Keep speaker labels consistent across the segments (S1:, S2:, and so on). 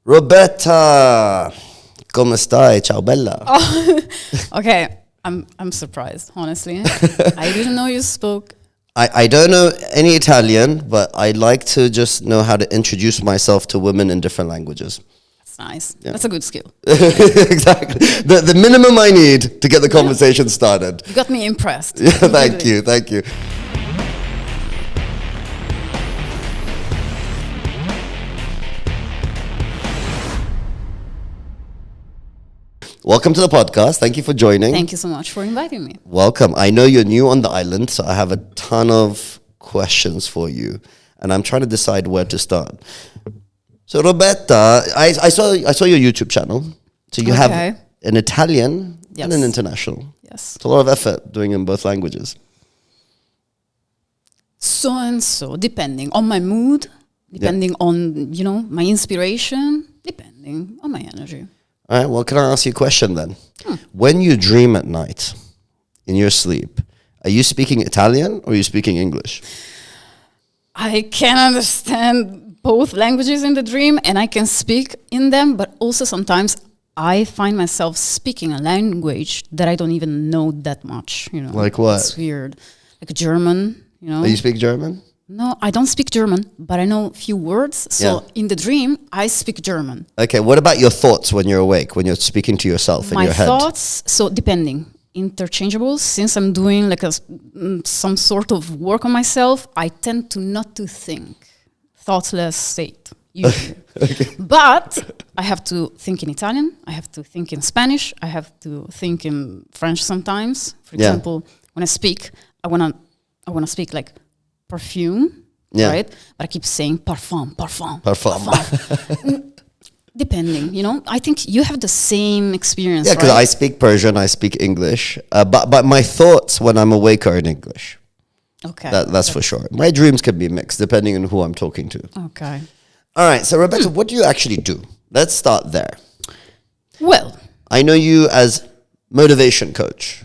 S1: Roberta, come stai? Ciao bella.
S2: Oh, okay, I'm surprised, honestly. I didn't know you spoke.
S1: I don't know any Italian, but I like to just know how to introduce myself to women in different languages.
S2: That's nice.
S1: Yeah.
S2: That's a good skill.
S1: Exactly. The minimum I need to get the conversation started.
S2: You got me impressed.
S1: Yeah, thank you. Welcome to the podcast. Thank you for joining.
S2: Thank you so much for inviting me.
S1: Welcome. I know you're new on the island, so I have a ton of questions for you, and I'm trying to decide where to start. So, Roberta, I saw your YouTube channel. So you have an Italian and an international.
S2: Yes.
S1: It's a lot of effort doing in both languages.
S2: So and so, depending on my mood, depending on, my inspiration, depending on my energy.
S1: All right, well, can I ask you a question then? When you dream at night, in your sleep, are you speaking Italian or are you speaking English?
S2: I can understand both languages in the dream and I can speak in them, but also sometimes I find myself speaking a language that I don't even know that much,
S1: Like what?
S2: It's weird. Like German,
S1: Oh, you speak German?
S2: No, I don't speak German, but I know a few words. So in the dream, I speak German.
S1: Okay, what about your thoughts when you're awake, when you're speaking to yourself in your head?
S2: My thoughts, so depending, interchangeable. Since I'm doing like some sort of work on myself, I tend to not to think. Thoughtless state, usually.
S1: Okay.
S2: But I have to think in Italian, I have to think in Spanish, I have to think in French sometimes. For example, when I speak, I wanna speak like perfume, right? But I keep saying parfum. Depending, I think you have the same experience,
S1: Yeah, because
S2: right?
S1: I speak Persian, I speak English, but my thoughts when I'm awake are in English.
S2: Okay.
S1: That's for sure. My dreams can be mixed depending on who I'm talking to.
S2: Okay.
S1: All right, so Roberta, what do you actually do? Let's start there.
S2: Well,
S1: I know you as motivation coach.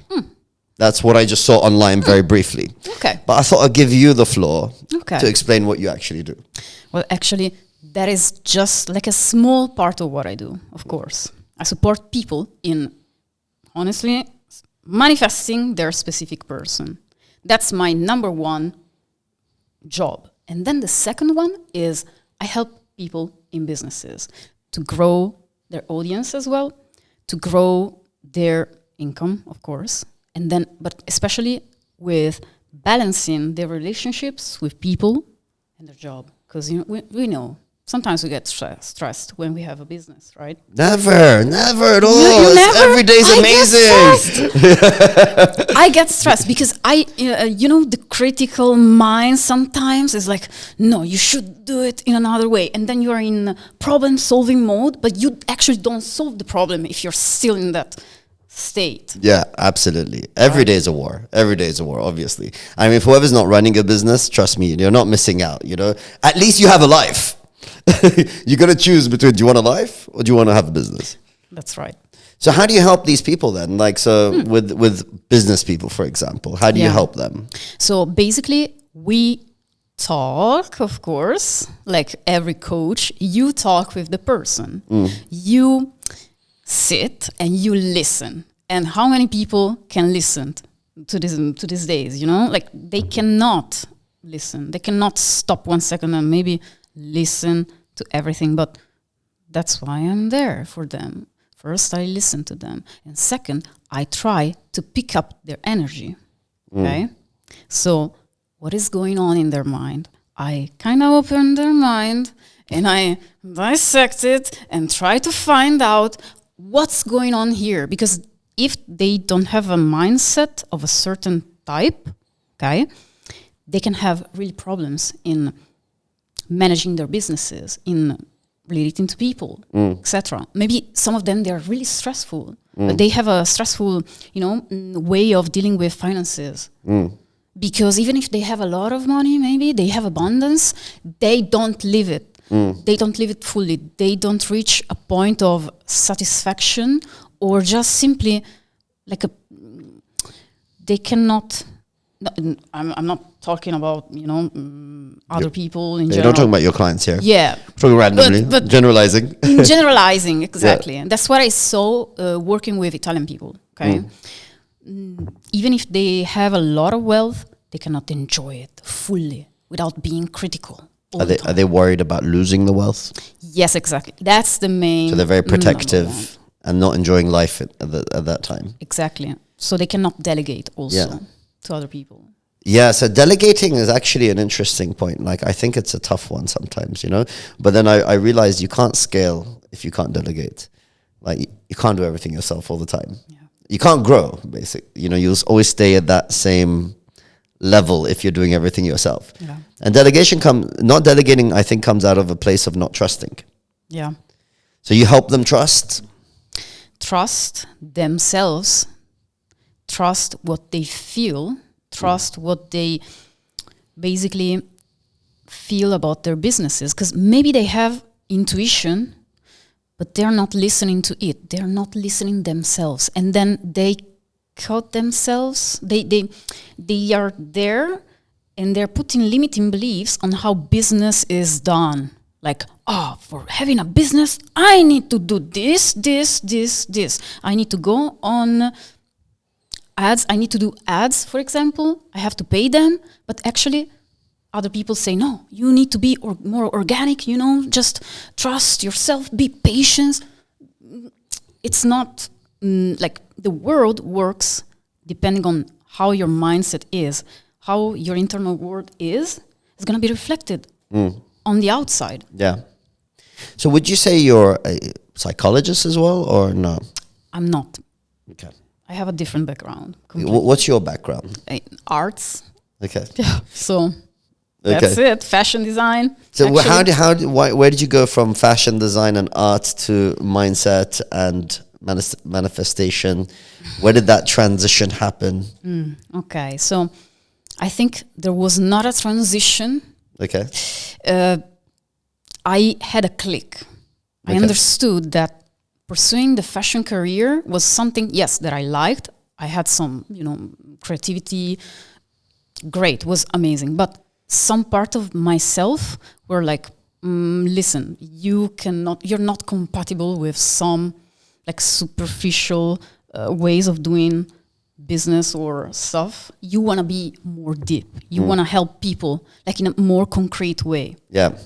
S1: That's what I just saw online very briefly.
S2: Okay.
S1: But I thought I'd give you the floor
S2: Okay.
S1: to explain what you actually do.
S2: Well, actually, that is just like a small part of what I do, of course. I support people in, honestly, manifesting their specific person. That's my number one job. And then the second one is I help people in businesses to grow their audience as well, to grow their income, of course, and then, but especially with balancing their relationships with people and their job. Because we know sometimes we get stressed when we have a business, right?
S1: Never at all. Every day's amazing.
S2: I get stressed because the critical mind sometimes is like, no, you should do it in another way. And then you are in problem-solving mode, but you actually don't solve the problem if you're still in that state.
S1: Yeah, absolutely. Every day is a war. Every day is a war, obviously. I mean, if whoever's not running a business, trust me, you're not missing out, At least you have a life. You got to choose between, do you want a life or do you want to have a business?
S2: That's right.
S1: So how do you help these people then? Like, with business people, for example, how do you help them?
S2: So basically, we talk, of course, like every coach, you talk with the person. You sit and you listen. And how many people can listen to these days, Like they cannot listen. They cannot stop 1 second and maybe listen to everything. But that's why I'm there for them. First, I listen to them. And second, I try to pick up their energy. Okay? So what is going on in their mind? I kind of open their mind and I dissect it and try to find out what's going on here. Because if they don't have a mindset of a certain type, okay, they can have real problems in managing their businesses, in relating to people, etc. Maybe some of them, they're really stressful. But they have a stressful, way of dealing with finances. Because even if they have a lot of money, maybe they have abundance, they don't live it. They don't live it fully. They don't reach a point of satisfaction or just simply they cannot No, I'm not talking about, other people in
S1: You're
S2: general.
S1: not talking about your clients here.
S2: Yeah.
S1: Talking randomly,
S2: But
S1: generalizing.
S2: generalizing, exactly. And that's what I saw working with Italian people, okay? Even if they have a lot of wealth, they cannot enjoy it fully without being critical.
S1: Are they worried about losing the wealth?
S2: Yes, exactly. That's the main.
S1: So they're very
S2: number one.
S1: protective and not enjoying life at that time.
S2: Exactly. So they cannot delegate also to other people.
S1: Yeah, so delegating is actually an interesting point. Like, I think it's a tough one sometimes, But then I realized you can't scale if you can't delegate. Like, you can't do everything yourself all the time.
S2: Yeah.
S1: You can't grow, basically. You'll always stay at that same level if you're doing everything yourself.
S2: Yeah.
S1: And not delegating, I think, comes out of a place of not trusting.
S2: Yeah.
S1: So you help them trust?
S2: Trust themselves, trust what they feel, trust what they basically feel about their businesses. Because maybe they have intuition, but they're not listening to it. They're not listening themselves. And then they cut themselves. They are there and they're putting limiting beliefs on how business is done. Like, for having a business, I need to do this. I need to go on ads. I need to do ads, for example. I have to pay them. But actually, other people say, no, you need to be more organic, just trust yourself, be patient. It's not like the world works depending on how your mindset is, how your internal world is going to be reflected on the outside.
S1: Yeah. So would you say you're a psychologist as well, or no?
S2: I'm not.
S1: Okay.
S2: I have a different background.
S1: What's your background?
S2: Arts.
S1: Okay.
S2: Yeah. So that's it. Fashion design.
S1: So where did you go from fashion design and art to mindset and manifestation? Where did that transition happen?
S2: Okay. So I think there was not a transition.
S1: Okay.
S2: I had a click. I understood that pursuing the fashion career was something, yes, that I liked. I had some, creativity. Great, was amazing. But some part of myself were like, listen, you're not compatible with some like superficial ways of doing business or stuff. You want to be more deep. You want to help people like in a more concrete way.
S1: Yeah.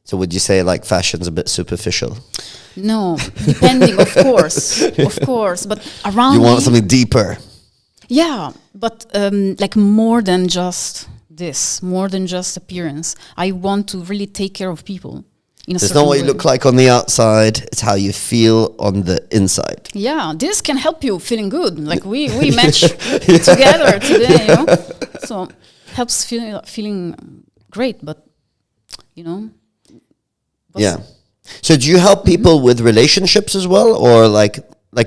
S1: So would you say like fashion's a bit superficial?
S2: No, depending, of course, but around
S1: you want something deeper.
S2: Yeah, but like more than just this, more than just appearance. I want to really take care of people.
S1: It's not what you look like on the outside, it's how you feel on the inside.
S2: Yeah, this can help you feeling good. Like we match together today, So helps feeling great, but
S1: yeah. So do you help people with relationships as well, or like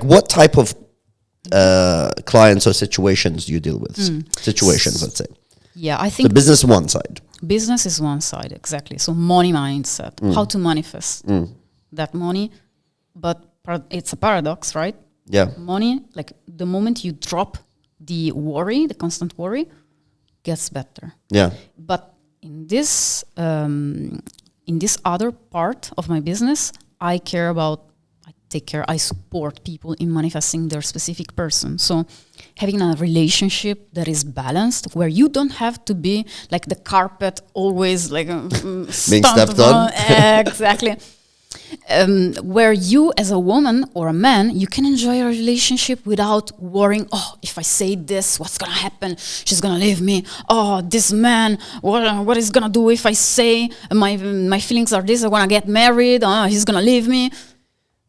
S1: what type of clients or situations do you deal with? Situations, let's say.
S2: Yeah, I think
S1: the business one side.
S2: Business is one side, exactly. So money mindset, how to manifest that money. But it's a paradox, right?
S1: Yeah.
S2: Money, like the moment you drop the worry, the constant worry, gets better.
S1: Yeah.
S2: But in this other part of my business, I support people in manifesting their specific person. So having a relationship that is balanced, where you don't have to be like the carpet always like
S1: being stepped on.
S2: Exactly. Where you as a woman or a man, you can enjoy a relationship without worrying, if I say this, what's gonna happen? She's gonna leave me. This man, what is gonna do if I say my feelings are this, I wanna get married, he's gonna leave me.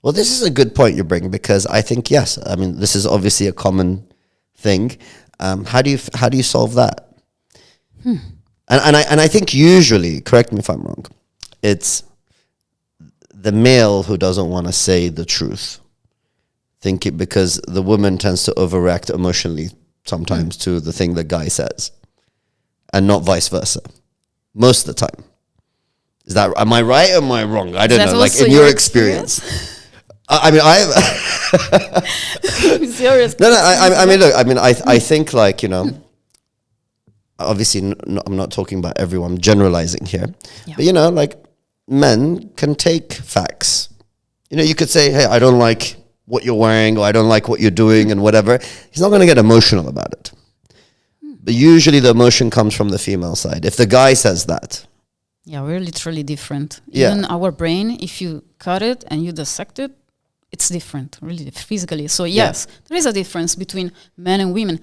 S1: Well, this is a good point you bring, because I think, yes, I mean, this is obviously a common thing. How do you solve that? And I think usually, correct me if I'm wrong, it's the male who doesn't want to say the truth. Because the woman tends to overreact emotionally sometimes to the thing the guy says, and not vice versa. Most of the time. Am I right or am I wrong? I don't know. Like in your experience. I mean,
S2: serious.
S1: No. I mean, look. I mean, I think like obviously I'm not talking about everyone, I'm generalizing here.
S2: Yeah.
S1: But, like men can take facts. You could say, hey, I don't like what you're wearing, or I don't like what you're doing and whatever. He's not going to get emotional about it. But usually the emotion comes from the female side. If the guy says that.
S2: Yeah, we're literally different.
S1: Yeah.
S2: Even our brain, if you cut it and you dissect it, it's different, really, physically. So yes, there is a difference between men and women.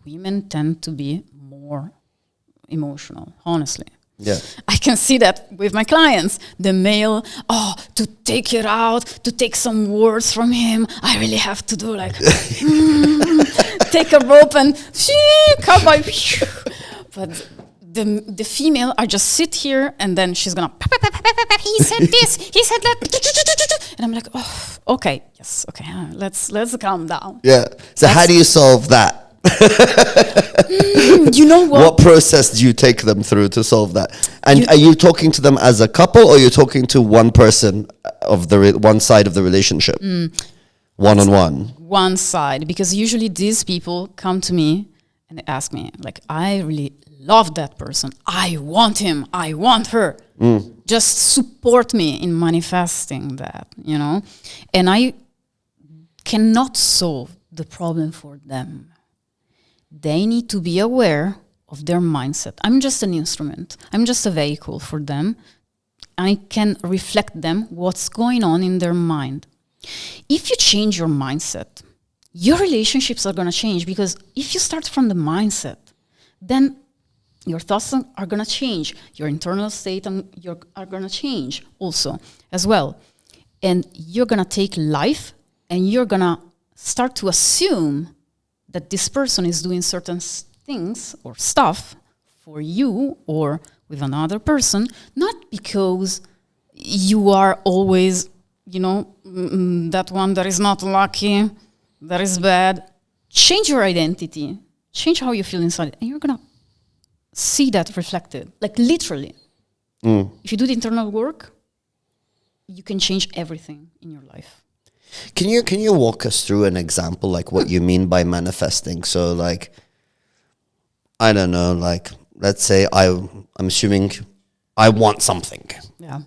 S2: Women tend to be more emotional, honestly.
S1: Yeah.
S2: I can see that with my clients. The male, to take it out, to take some words from him, I really have to do like, take a rope and cut my... But the female, I just sit here and then she's gonna, he said this, he said that. And I'm like, okay, yes, okay, let's calm down.
S1: Yeah. So how do you solve that?
S2: You know what?
S1: What process do you take them through to solve that? And are you talking to them as a couple, or you're talking to one person of the one side of the relationship, one-on-one?
S2: One side, because usually these people come to me and they ask me, like, I really love that person. I want him. I want her. Just support me in manifesting that, And I cannot solve the problem for them. They need to be aware of their mindset. I'm just an instrument. I'm just a vehicle for them. I can reflect them what's going on in their mind. If you change your mindset, your relationships are going to change, because if you start from the mindset, then your thoughts are going to change. Your internal state are going to change also as well. And you're going to take life and you're going to start to assume that this person is doing certain things or stuff for you or with another person, not because you are always, that one that is not lucky, that is bad. Change your identity. Change how you feel inside, and you're going to see that reflected, like literally. If you do the internal work, you can change everything in your life.
S1: Can you walk us through an example, like what you mean by manifesting? So, like, I don't know, like, let's say I'm assuming I want something.
S2: Yeah.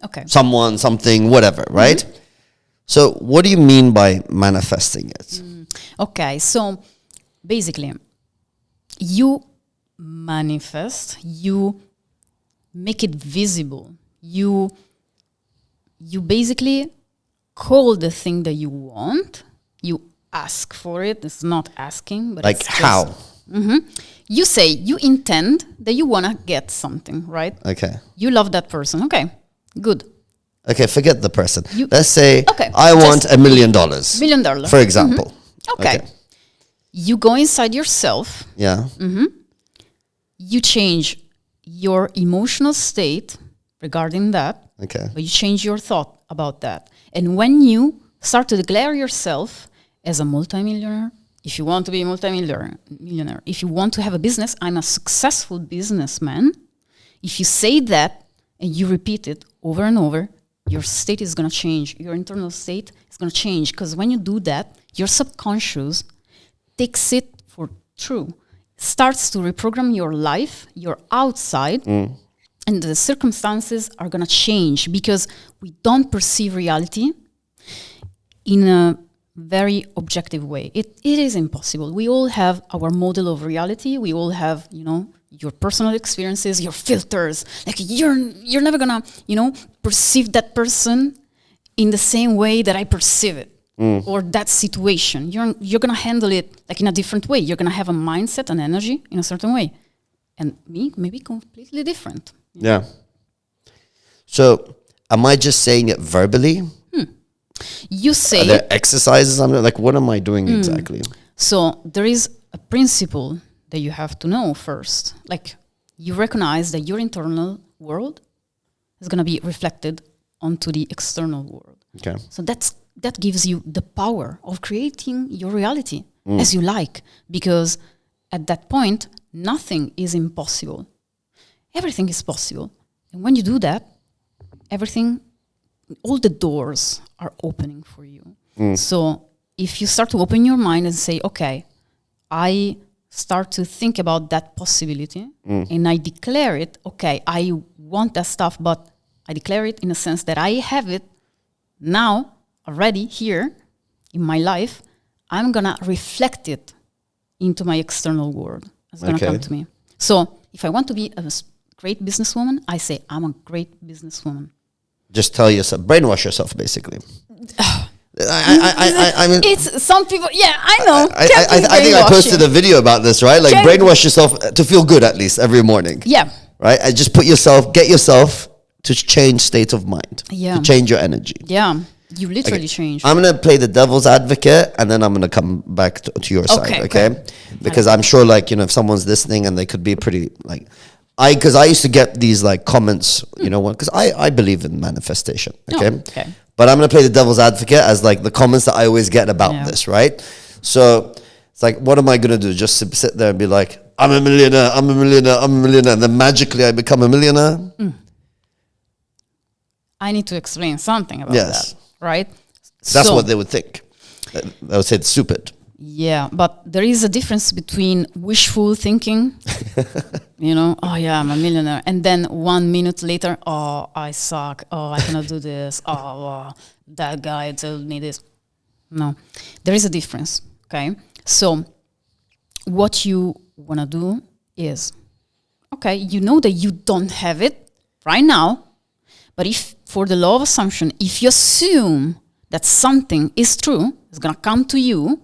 S2: Okay.
S1: Someone, something, whatever, right? So what do you mean by manifesting it?
S2: Okay, so basically, you manifest, you make it visible. You basically call the thing that you want. You ask for it. It's not asking, but
S1: like
S2: it's
S1: how?
S2: You say you intend that you want to get something, right?
S1: Okay.
S2: You love that person. Okay, good.
S1: Okay, forget the person. Let's say I
S2: just
S1: want $1 million.
S2: $1 million.
S1: For example.
S2: Okay. You go inside yourself.
S1: Yeah.
S2: You change your emotional state regarding that.
S1: Okay.
S2: But you change your thought about that. And when you start to declare yourself as a multimillionaire, if you want to be a multimillionaire, if you want to have a business, I'm a successful businessman. If you say that and you repeat it over and over, your state is going to change. Your internal state is going to change, because when you do that, your subconscious takes it for true, starts to reprogram your life, your outside, and the circumstances are going to change, because we don't perceive reality in a very objective way. It is impossible. We all have our model of reality. We all have, your personal experiences, your filters. Like you're never gonna, perceive that person in the same way that I perceive it, or that situation. You're gonna handle it like in a different way. You're gonna have a mindset and energy in a certain way, and me maybe completely different.
S1: Yeah. So, am I just saying it verbally?
S2: You say.
S1: Are there exercises? Like, what am I doing exactly?
S2: So there is a principle that you have to know first. Like, you recognize that your internal world is going to be reflected onto the external world.
S1: Okay.
S2: So that gives you the power of creating your reality as you like, because at that point, nothing is impossible. Everything is possible. And when you do that, all the doors are opening for you. So if you start to open your mind and say, okay, I start to think about that possibility and I declare it, okay, I want that stuff, but I declare it in a sense that I have it now already here in my life, I'm going to reflect it into my external world. It's going to come to me. So if I want to be a great businesswoman, I say I'm a great businesswoman.
S1: Just tell yourself, brainwash yourself, basically. I mean,
S2: it's some people. Yeah, I know.
S1: I think I posted a video about this, right? Like brainwash yourself to feel good at least every morning.
S2: Yeah.
S1: Right. And just get yourself to change state of mind. Yeah. To change your energy.
S2: Yeah. You literally change.
S1: I'm gonna play the devil's advocate, and then I'm gonna come back to your side. Okay. Because I'm sure, like, you know, if someone's listening and they could be pretty like. Because I used to get these like comments, you know, because I believe in manifestation, okay? But I'm going to play the devil's advocate as like the comments that I always get about this, right? So it's like, what am I going to do? Just sit there and be like, I'm a millionaire, I'm a millionaire, I'm a millionaire, and then magically I become a millionaire?
S2: I need to explain something about that, right?
S1: That's what they would think. They would say it's stupid.
S2: Yeah, but there is a difference between wishful thinking, you know, oh yeah, I'm a millionaire. And then 1 minute later, oh, I suck. Oh, I cannot do this. Oh, that guy told me this. No, there is a difference, okay? So what you want to do is, okay, you know that you don't have it right now, but if for the law of assumption, if you assume that something is true, it's going to come to you,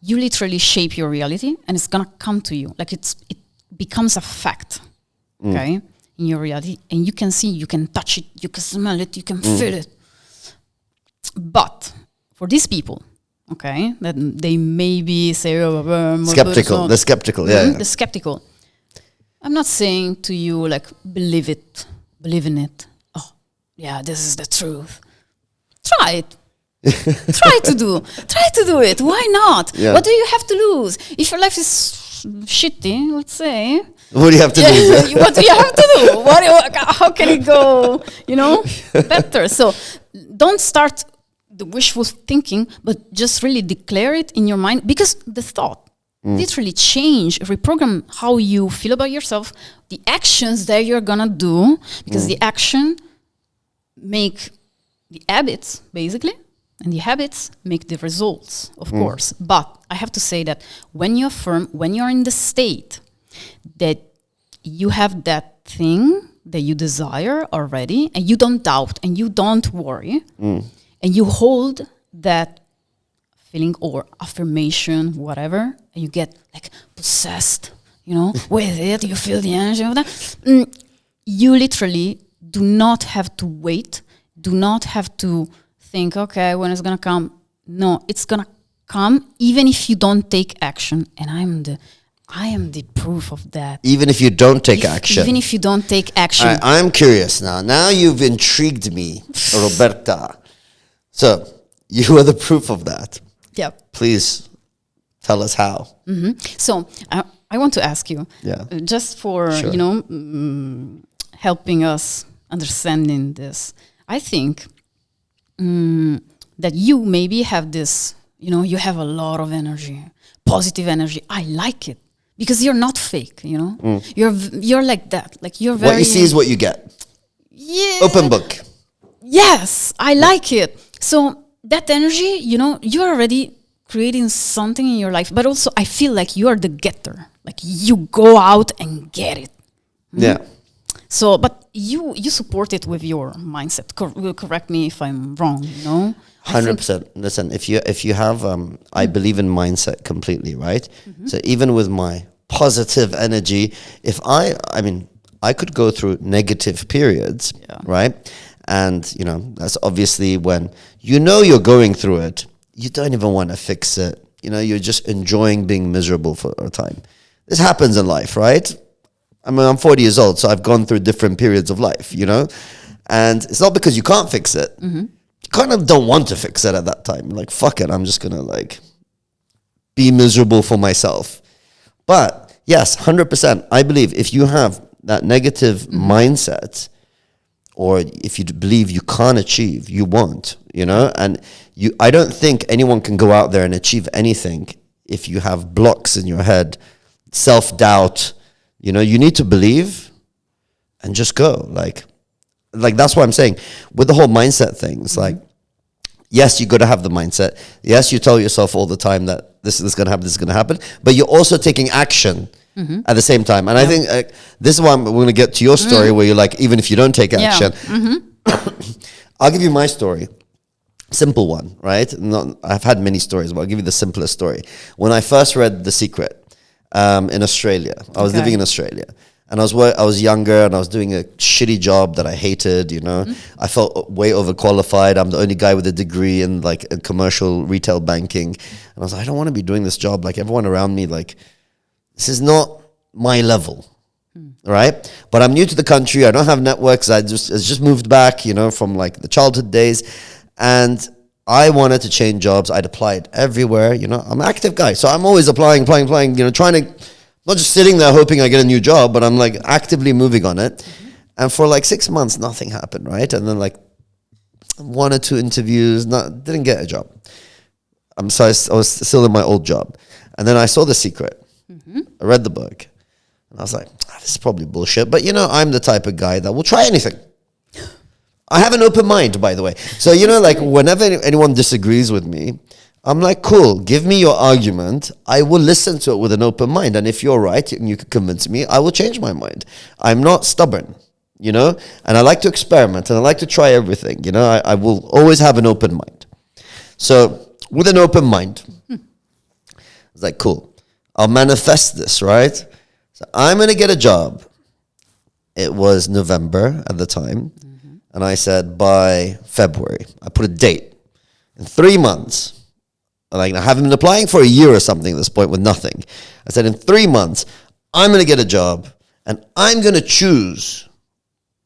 S2: you literally shape your reality and it's going to come to you. Like it becomes a fact, okay, in your reality. And you can see, you can touch it, you can smell it, you can feel it. But for these people, okay, that they maybe say,
S1: skeptical, the skeptical,
S2: the skeptical. I'm not saying to you, like, believe in it. Oh, yeah, this is the truth. Try it. try to do it. Why not? Yeah. What do you have to lose? If your life is shitty, let's say,
S1: what do you have to do?
S2: What do you have to do? How can it go, you know, better? So don't start the wishful thinking, but just really declare it in your mind, because the thought literally reprogram how you feel about yourself, the actions that you're gonna do, because the action make the habits, basically. And the habits make the results, of course. But I have to say that when you affirm, when you're in the state that you have that thing that you desire already, and you don't doubt and you don't worry, and you hold that feeling or affirmation, whatever, and you get like possessed, you know, with it, you feel the energy of that. You literally do not have to wait, do not have to think, okay, when it's gonna come? No, it's gonna come even if you don't take action. And I am the proof of that.
S1: Even if you don't take action.
S2: Even if you don't take action.
S1: All right, I'm curious now. Now you've intrigued me, Roberta. So you are the proof of that.
S2: Yeah.
S1: Please tell us how.
S2: So I want to ask you, just for you know, helping us understanding this. I think. That you maybe have this, you know, you have a lot of energy, positive energy. I like it because you're not fake, you know. You're like that, like you're very.
S1: What you see is what you get.
S2: Yeah.
S1: Open book.
S2: Yes, I like it. So that energy, you know, you're already creating something in your life, but also I feel like you are the getter. Like you go out and get it.
S1: Yeah.
S2: So, but you support it with your mindset. Correct me if I'm wrong. You know,
S1: 100%. Listen, if you have, I believe in mindset completely, right? So even with my positive energy, if I could go through negative periods, right? And you know, that's obviously when you know you're going through it, you don't even want to fix it. You know, you're just enjoying being miserable for a time. This happens in life, right? I mean, I'm 40 years old, so I've gone through different periods of life, you know? And it's not because you can't fix it. You kind of don't want to fix it at that time. Like, fuck it, I'm just going to, like, be miserable for myself. But, yes, 100%, I believe if you have that negative mindset, or if you believe you can't achieve, you won't, you know? And I don't think anyone can go out there and achieve anything if you have blocks in your head, self-doubt, you need to believe and just go. Like that's what I'm saying with the whole mindset thing. It's like, yes, you got to have the mindset. Yes, you tell yourself all the time that this is going to happen, this is going to happen, but you're also taking action at the same time. And I think this is why we're going to get to your story where you're like, even if you don't take action, I'll give you my story. Simple one, right? I've had many stories, but I'll give you the simplest story. When I first read The Secret in Australia, I was living in Australia. And I was younger and I was doing a shitty job that I hated, I felt way overqualified. I'm the only guy with a degree in like in commercial retail banking. And I was like, I don't want to be doing this job. Like everyone around me, like this is not my level, right? But I'm new to the country. I don't have networks. I just moved back, from like the childhood days. And I wanted to change jobs. I'd applied everywhere, I'm an active guy. So I'm always applying, trying to... Not just sitting there hoping I get a new job, but I'm like actively moving on it. And for like 6 months, nothing happened, right? And then like 1 or 2 interviews, didn't get a job. I was still in my old job. And then I saw The Secret. I read the book. And I was like, this is probably bullshit. But I'm the type of guy that will try anything. I have an open mind, by the way. So, like whenever anyone disagrees with me, I'm like, cool, give me your argument. I will listen to it with an open mind. And if you're right and you can convince me, I will change my mind. I'm not stubborn, and I like to experiment and I like to try everything. I will always have an open mind. So with an open mind, it's like, cool, I'll manifest this, right? So I'm going to get a job. It was November at the time. And I said, by February, I put a date in 3 months. Like I haven't been applying for a year or something at this point with nothing. I said in 3 months, I'm going to get a job and I'm going to choose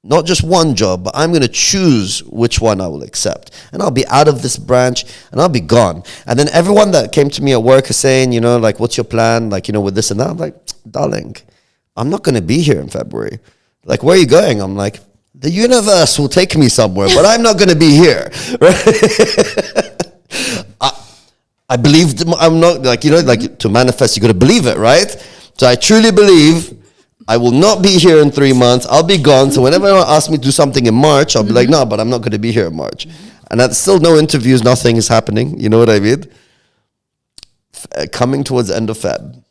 S1: not just one job, but I'm going to choose which one I will accept. And I'll be out of this branch and I'll be gone. And then everyone that came to me at work is saying, like, what's your plan? Like, with this and that. I'm like, darling, I'm not going to be here in February. Like, where are you going? I'm like, the universe will take me somewhere, but I'm not going to be here. Right? I believed I'm not like, like to manifest, you got to believe it, right? So I truly believe I will not be here in 3 months. I'll be gone. So whenever anyone asks me to do something in March, I'll be like, no, but I'm not going to be here in March. And that's still no interviews. Nothing is happening. You know what I mean? Coming towards the end of Feb,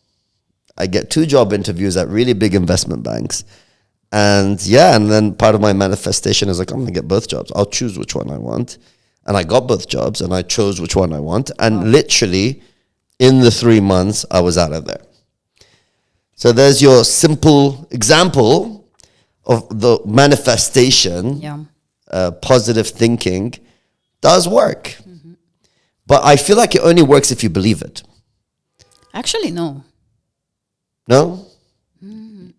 S1: I get 2 job interviews at really big investment banks. And and then part of my manifestation is like, I'm going to get both jobs. I'll choose which one I want. And I got both jobs and I chose which one I want. And literally in the 3 months, I was out of there. So there's your simple example of the manifestation. Positive thinking does work. But I feel like it only works if you believe it.
S2: Actually, no.
S1: No?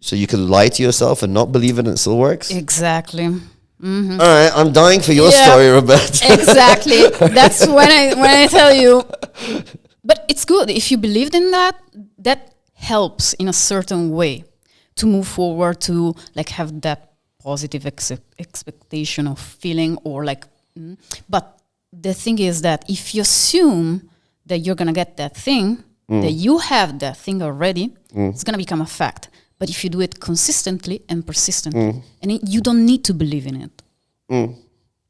S1: So you can lie to yourself and not believe it and it still works?
S2: Exactly.
S1: All right, I'm dying for your story, Roberta.
S2: Exactly. That's when I tell you. But it's good if you believed in that. That helps in a certain way to move forward, to like have that positive expectation of feeling or like. But the thing is that if you assume that you're gonna get that thing, that you have that thing already, it's gonna become a fact. But if you do it consistently and persistently, and you don't need to believe in it.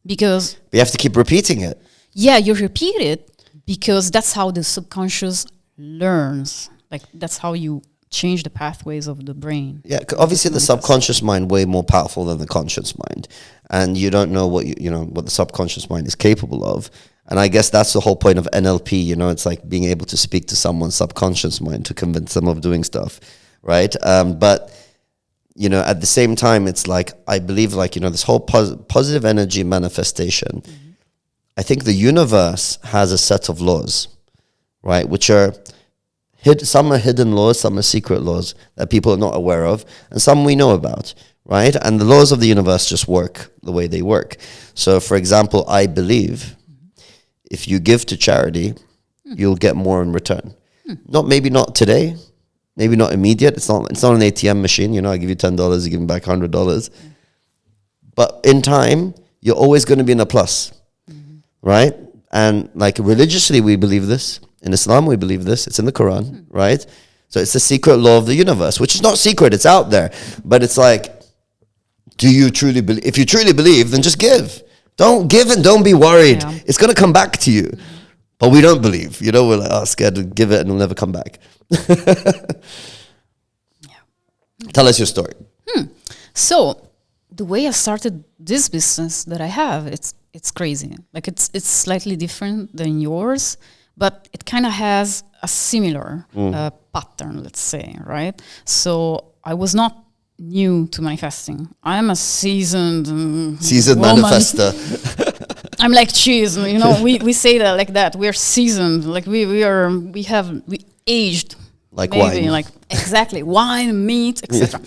S2: Because...
S1: you have to keep repeating it.
S2: Yeah, you repeat it because that's how the subconscious learns. Like, that's how you change the pathways of the brain.
S1: Yeah, obviously the subconscious mind way more powerful than the conscious mind. And you don't know what what the subconscious mind is capable of. And I guess that's the whole point of NLP, it's like being able to speak to someone's subconscious mind to convince them of doing stuff. Right. But, at the same time, it's like, I believe like, this whole positive energy manifestation. I think the universe has a set of laws, right? Which are some are hidden laws, some are secret laws that people are not aware of, and some we know about, right? And the laws of the universe just work the way they work. So for example, I believe if you give to charity, you'll get more in return. Maybe not today. Maybe not immediate. It's not an ATM machine. I give you $10, you give me back $100. But in time, you're always going to be in a plus, right? And like religiously, we believe this. In Islam, we believe this. It's in the Quran, right? So it's the secret law of the universe, which is not secret. It's out there. But it's like, do you truly believe? If you truly believe, then just give. Don't give and don't be worried.
S2: Yeah.
S1: It's going to come back to you. But we don't believe. You know, we're like, scared to give it and it'll never come back. Tell us your story.
S2: So the way I started this business that I have, it's crazy. Like it's slightly different than yours, but it kind of has a similar pattern, let's say, right? So I was not new to manifesting. I'm a seasoned woman.
S1: Manifester.
S2: I'm like cheese, you know. we say that like that. We're seasoned, like we aged,
S1: like
S2: maybe,
S1: wine,
S2: like exactly wine, meat, etc.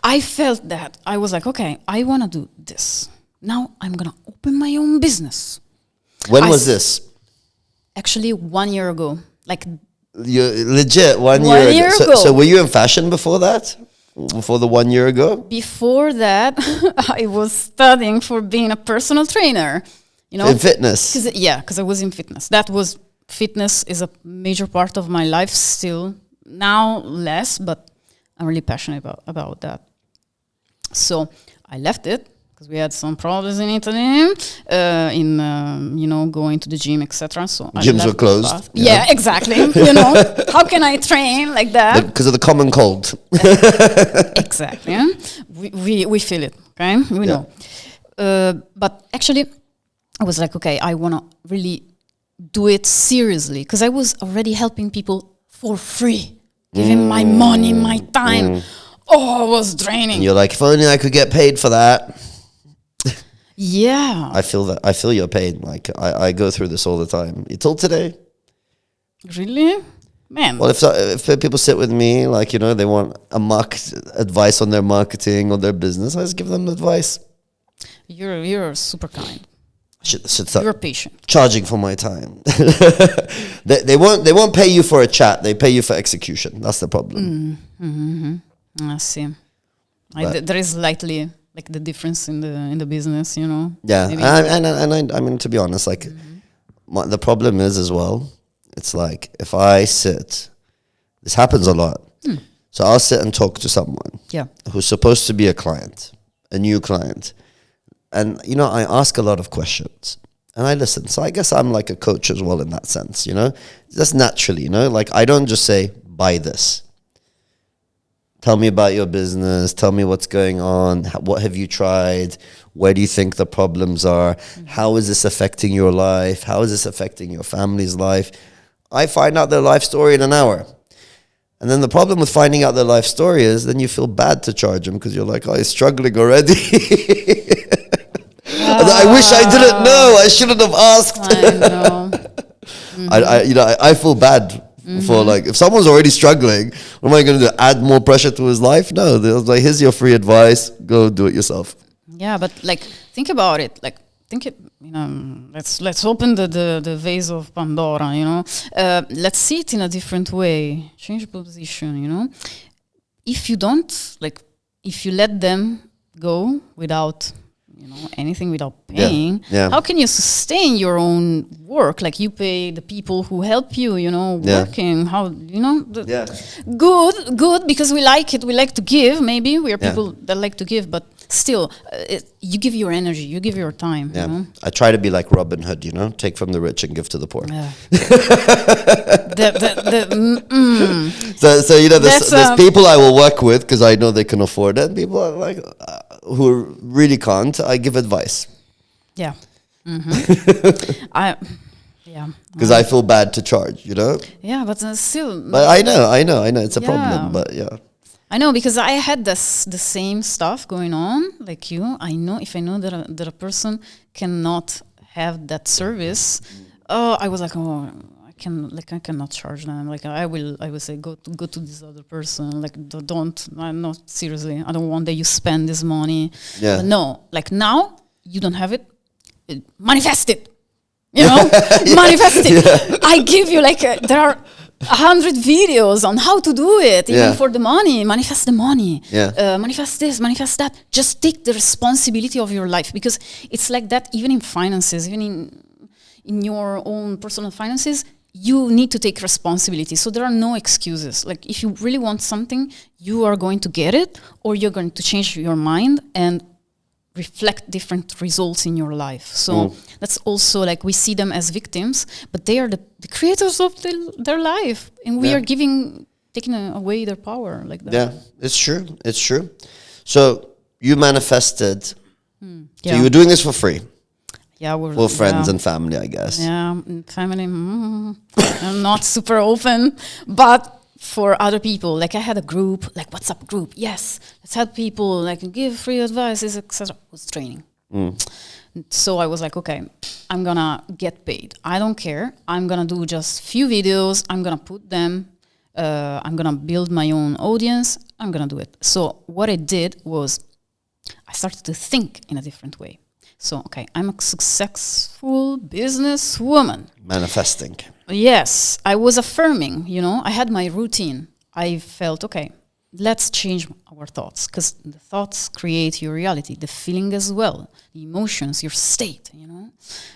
S2: I felt that I was like, okay, I want to do this. Now I'm gonna open my own business.
S1: When was this?
S2: Actually, 1 year ago. Like
S1: you legit 1 year ago. So were you in fashion before that? Before the 1 year ago?
S2: Before that, I was studying for being a personal trainer. You know,
S1: in fitness.
S2: Because I was in fitness. Fitness is a major part of my life still. Now less, but I'm really passionate about that. So I left it because we had some problems in Italy, going to the gym, etc. So
S1: gyms were closed.
S2: Yeah, exactly. You know, how can I train like that?
S1: Because of the common cold.
S2: Exactly. Yeah? We feel it. Okay, we know. But actually, I was like, okay, I want to really do it seriously because I was already helping people for free, giving my money, my time. Oh, it was draining.
S1: And you're like, if only I could get paid for that.
S2: Yeah.
S1: I feel that. I feel your pain. Like I go through this all the time. Till today.
S2: Really? Man.
S1: Well, if people sit with me, like, you know, they want advice on their marketing or their business, I just give them advice.
S2: You're super kind.
S1: Should start
S2: you're patient.
S1: Charging for my time. they won't pay you for a chat. They pay you for execution. That's the problem.
S2: I see. There is slightly like the difference in the business, you know.
S1: Yeah, and I mean, to be honest, like the problem is as well. It's like if I sit, this happens a lot. So I'll sit and talk to someone who's supposed to be a client, a new client. And, you know, I ask a lot of questions and I listen. So I guess I'm like a coach as well in that sense, you know, just naturally, you know, like I don't just say, buy this. Tell me about your business. Tell me what's going on. What have you tried? Where do you think the problems are? How is this affecting your life? How is this affecting your family's life? I find out their life story in an hour. And then the problem with finding out their life story is then you feel bad to charge them because you're like, oh, he's struggling already. I wish I didn't know. I shouldn't have asked.
S2: I know.
S1: I feel bad for like, if someone's already struggling, what am I going to do? Add more pressure to his life? No, they're like, here's your free advice. Go do it yourself.
S2: Yeah, but like, think about it. Like, you know, let's open the vase of Pandora, you know. Let's see it in a different way. Change position, you know. If you don't, like, if you let them go without, you know, anything, without paying, how can you sustain your own work? Like, you pay the people who help you, you know, working, how, you know. Good, because we like it. We like to give, maybe. We are people that like to give, but still, you give your energy, you give your time.
S1: Yeah,
S2: you know?
S1: I try to be like Robin Hood, you know, take from the rich and give to the poor.
S2: Yeah.
S1: So you know, there's people I will work with because I know they can afford it. People are like who really can't. I give advice.
S2: Yeah.
S1: Because I feel bad to charge, you know.
S2: Yeah, but still.
S1: But I know, it's a problem. But yeah.
S2: I know, because I had the same stuff going on like you. I know if I know that a person cannot have that service, I was like, I cannot charge them. Like I will say go to this other person. Like don't. Not seriously. I don't want that you spend this money.
S1: Yeah.
S2: But no, like now you don't have it. Manifest it. You know, manifest it. Yeah. I give you like there are 100 videos on how to do it, even for the money. Manifest the money. Yeah. Manifest this, manifest that. Just take the responsibility of your life, because it's like that even in finances, even in your own personal finances. you need to take responsibility. So there are no excuses. Like if you really want something, you are going to get it, or you're going to change your mind and reflect different results in your life. So that's also like we see them as victims, but they are the creators of their life, and we are taking away their power like that.
S1: Yeah, it's true. It's true. So you manifested. So you were doing this for free.
S2: Yeah, we're
S1: for friends and family, I guess.
S2: Yeah, family. I'm not super open, but for other people, like I had a group, like WhatsApp group. Yes, let's help people, like give free advices, etc. Was training. So I was like, okay, I'm gonna get paid. I don't care. I'm gonna do just few videos. I'm gonna put them. I'm gonna build my own audience. I'm gonna do it. So what I did was, I started to think in a different way. So, okay, I'm a successful businesswoman.
S1: Manifesting.
S2: Yes, I was affirming, I had my routine. I felt, okay, let's change our thoughts, because the thoughts create your reality, the feeling as well, the emotions, your state,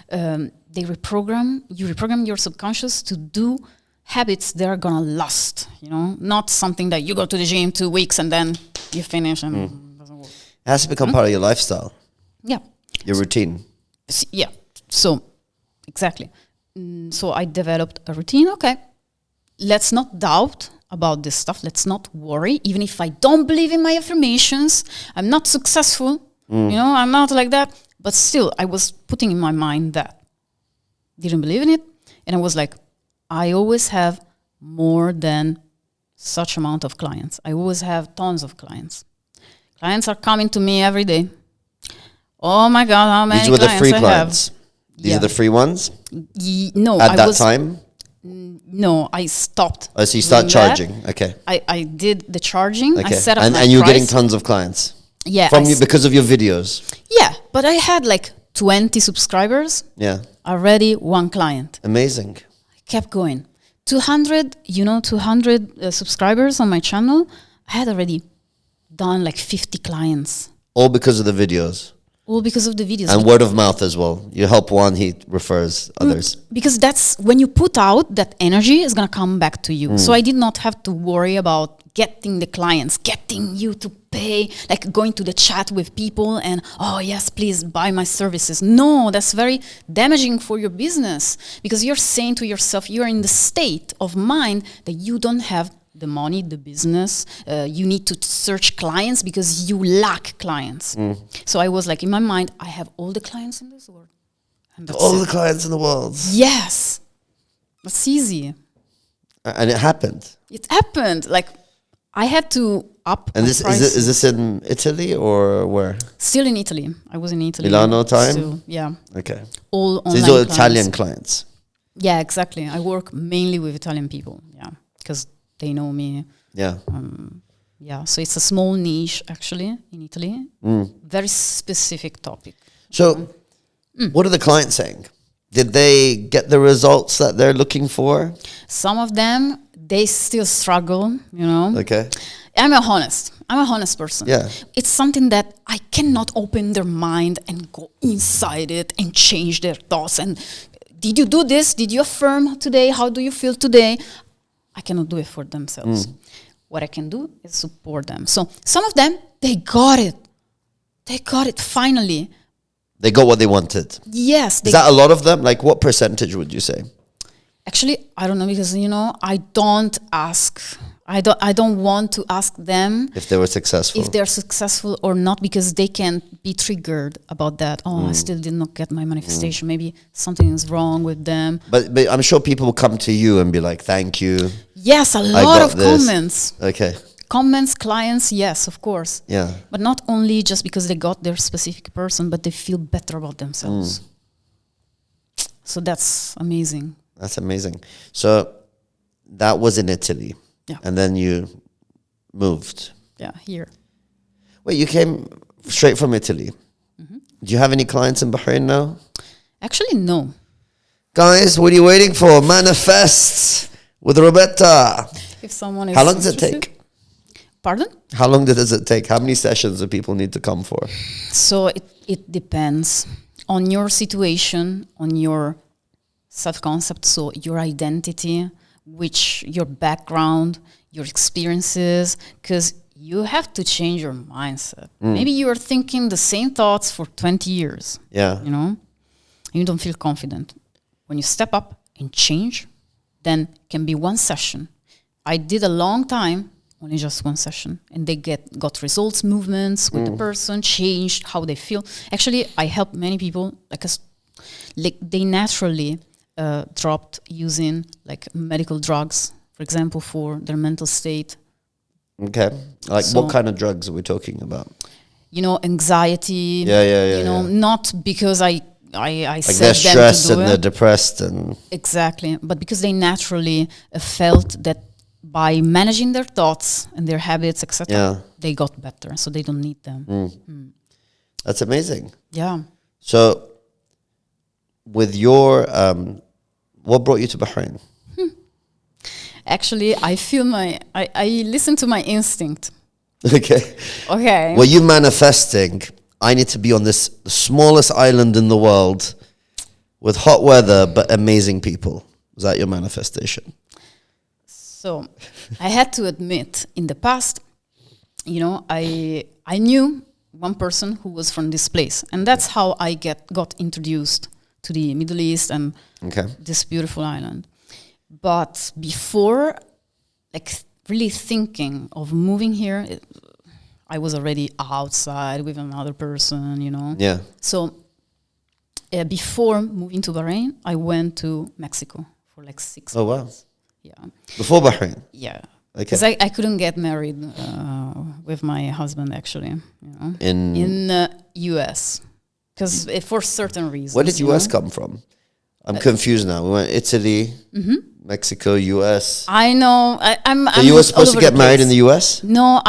S2: they reprogram your subconscious to do habits that are gonna last, not something that you go to the gym 2 weeks and then you finish and it doesn't work.
S1: It has to become part of your lifestyle.
S2: Yeah.
S1: Your routine.
S2: Yeah. So, exactly. So I developed a routine. Okay, let's not doubt about this stuff. Let's not worry. Even if I don't believe in my affirmations, I'm not successful. I'm not like that. But still, I was putting in my mind that. Didn't believe in it. And I was like, I always have more than such amount of clients. I always have tons of clients. Clients are coming to me every day. Oh my God, how many clients I have?
S1: These were the free clients? These are the free ones?
S2: No.
S1: At that time?
S2: No, I stopped.
S1: Oh, so you start charging. Okay.
S2: I did the charging.
S1: Okay.
S2: I set up my
S1: and you're
S2: price.
S1: getting tons of clients?
S2: Yeah.
S1: From you because of your videos?
S2: Yeah, but I had like 20 subscribers.
S1: Yeah.
S2: Already one client.
S1: Amazing.
S2: I kept going. 200 subscribers on my channel. I had already done like 50 clients.
S1: All because of the videos?
S2: All because of the videos.
S1: And word of mouth as well. You help one, he refers others.
S2: Because that's when you put out, that energy is going to come back to you. So I did not have to worry about getting the clients, getting you to pay, like going to the chat with people and, oh yes, please buy my services. No, that's very damaging for your business, because you're saying to yourself, you're in the state of mind that you don't have the money, the business, you need to search clients because you lack clients. So I was like, in my mind, I have all the clients in this world.
S1: All the clients in the world.
S2: Yes. That's easy.
S1: And it happened.
S2: It happened. Like, I had to up
S1: and
S2: my
S1: this
S2: prices.
S1: is this in Italy or where?
S2: Still in Italy. I was in Italy.
S1: Milano time?
S2: Still, yeah.
S1: Okay.
S2: All online
S1: so these are Italian clients?
S2: Yeah, exactly. I work mainly with Italian people. Yeah. Because they know me.
S1: Yeah.
S2: Yeah. So it's a small niche, actually, in Italy. Very specific topic.
S1: So what are the clients saying? Did they get the results that they're looking for?
S2: Some of them, they still struggle,
S1: Okay.
S2: I'm a honest person.
S1: Yeah.
S2: It's something that I cannot open their mind and go inside it and change their thoughts. And did you do this? Did you affirm today? How do you feel today? I cannot do it for themselves. What I can do is support them. So some of them, they got it. They got it finally.
S1: They got what they wanted.
S2: Yes.
S1: Is that a lot of them? Like what percentage would you say?
S2: Actually, I don't know, because, I don't ask. I don't want to ask them
S1: if they were successful.
S2: If they're successful or not, because they can be triggered about that. Oh, I still did not get my manifestation. Maybe something is wrong with them.
S1: But I'm sure people will come to you and be like, thank you.
S2: Yes, a lot of comments.
S1: Okay.
S2: Comments, clients, yes, of course.
S1: Yeah.
S2: But not only just because they got their specific person, but they feel better about themselves. So that's amazing.
S1: That's amazing. So that was in Italy.
S2: Yeah.
S1: And then you moved.
S2: Yeah, here.
S1: Wait, you came straight from Italy. Do you have any clients in Bahrain now?
S2: Actually, no.
S1: Guys, what are you waiting for? Manifest with Roberta.
S2: If someone is
S1: How long does it
S2: interested.
S1: take?
S2: Pardon?
S1: How long does it take? How many sessions do people need to come for?
S2: So it depends on your situation, on your self-concept, so your identity, which your background, your experiences, because you have to change your mindset. Maybe you are thinking the same thoughts for 20 years.
S1: Yeah.
S2: You know, you don't feel confident. When you step up and change, then it can be one session. I did a long time, only just one session, and they got results, movements with the person, changed how they feel. Actually, I help many people, like they naturally dropped using like medical drugs, for example, for their mental state.
S1: Okay. Like
S2: So-
S1: what kind of drugs are we talking about?
S2: You know, anxiety.
S1: Yeah,
S2: You know, not because I
S1: Like
S2: said
S1: they're
S2: them to
S1: stressed
S2: do
S1: and they're
S2: it.
S1: depressed and
S2: Exactly, but because they naturally felt that by managing their thoughts and their habits, etc.,
S1: Yeah.
S2: they got better, so they don't need them.
S1: that's amazing.
S2: Yeah.
S1: So with your what brought you to Bahrain?
S2: Actually, I feel I listen to my instinct.
S1: Okay.
S2: Okay.
S1: Were you manifesting, I need to be on this the smallest island in the world with hot weather but amazing people? Was that your manifestation?
S2: So I had to admit, in the past, you know, I knew one person who was from this place, and that's how I got introduced to the Middle East and
S1: Okay.
S2: this beautiful island. But before, like, really thinking of moving here, I was already outside with another person, you know.
S1: Yeah.
S2: So before moving to Bahrain, I went to Mexico for like 6
S1: Oh, wow.
S2: months. Yeah.
S1: Before Bahrain.
S2: Yeah.
S1: Okay.
S2: Because I couldn't get married with my husband, actually, you know,
S1: In
S2: US. Because for certain reasons.
S1: where did
S2: you
S1: US
S2: know?
S1: come from? I'm confused now. We went Italy, Mexico, US.
S2: I know. I'm.
S1: So you were supposed to get married in the US?
S2: No,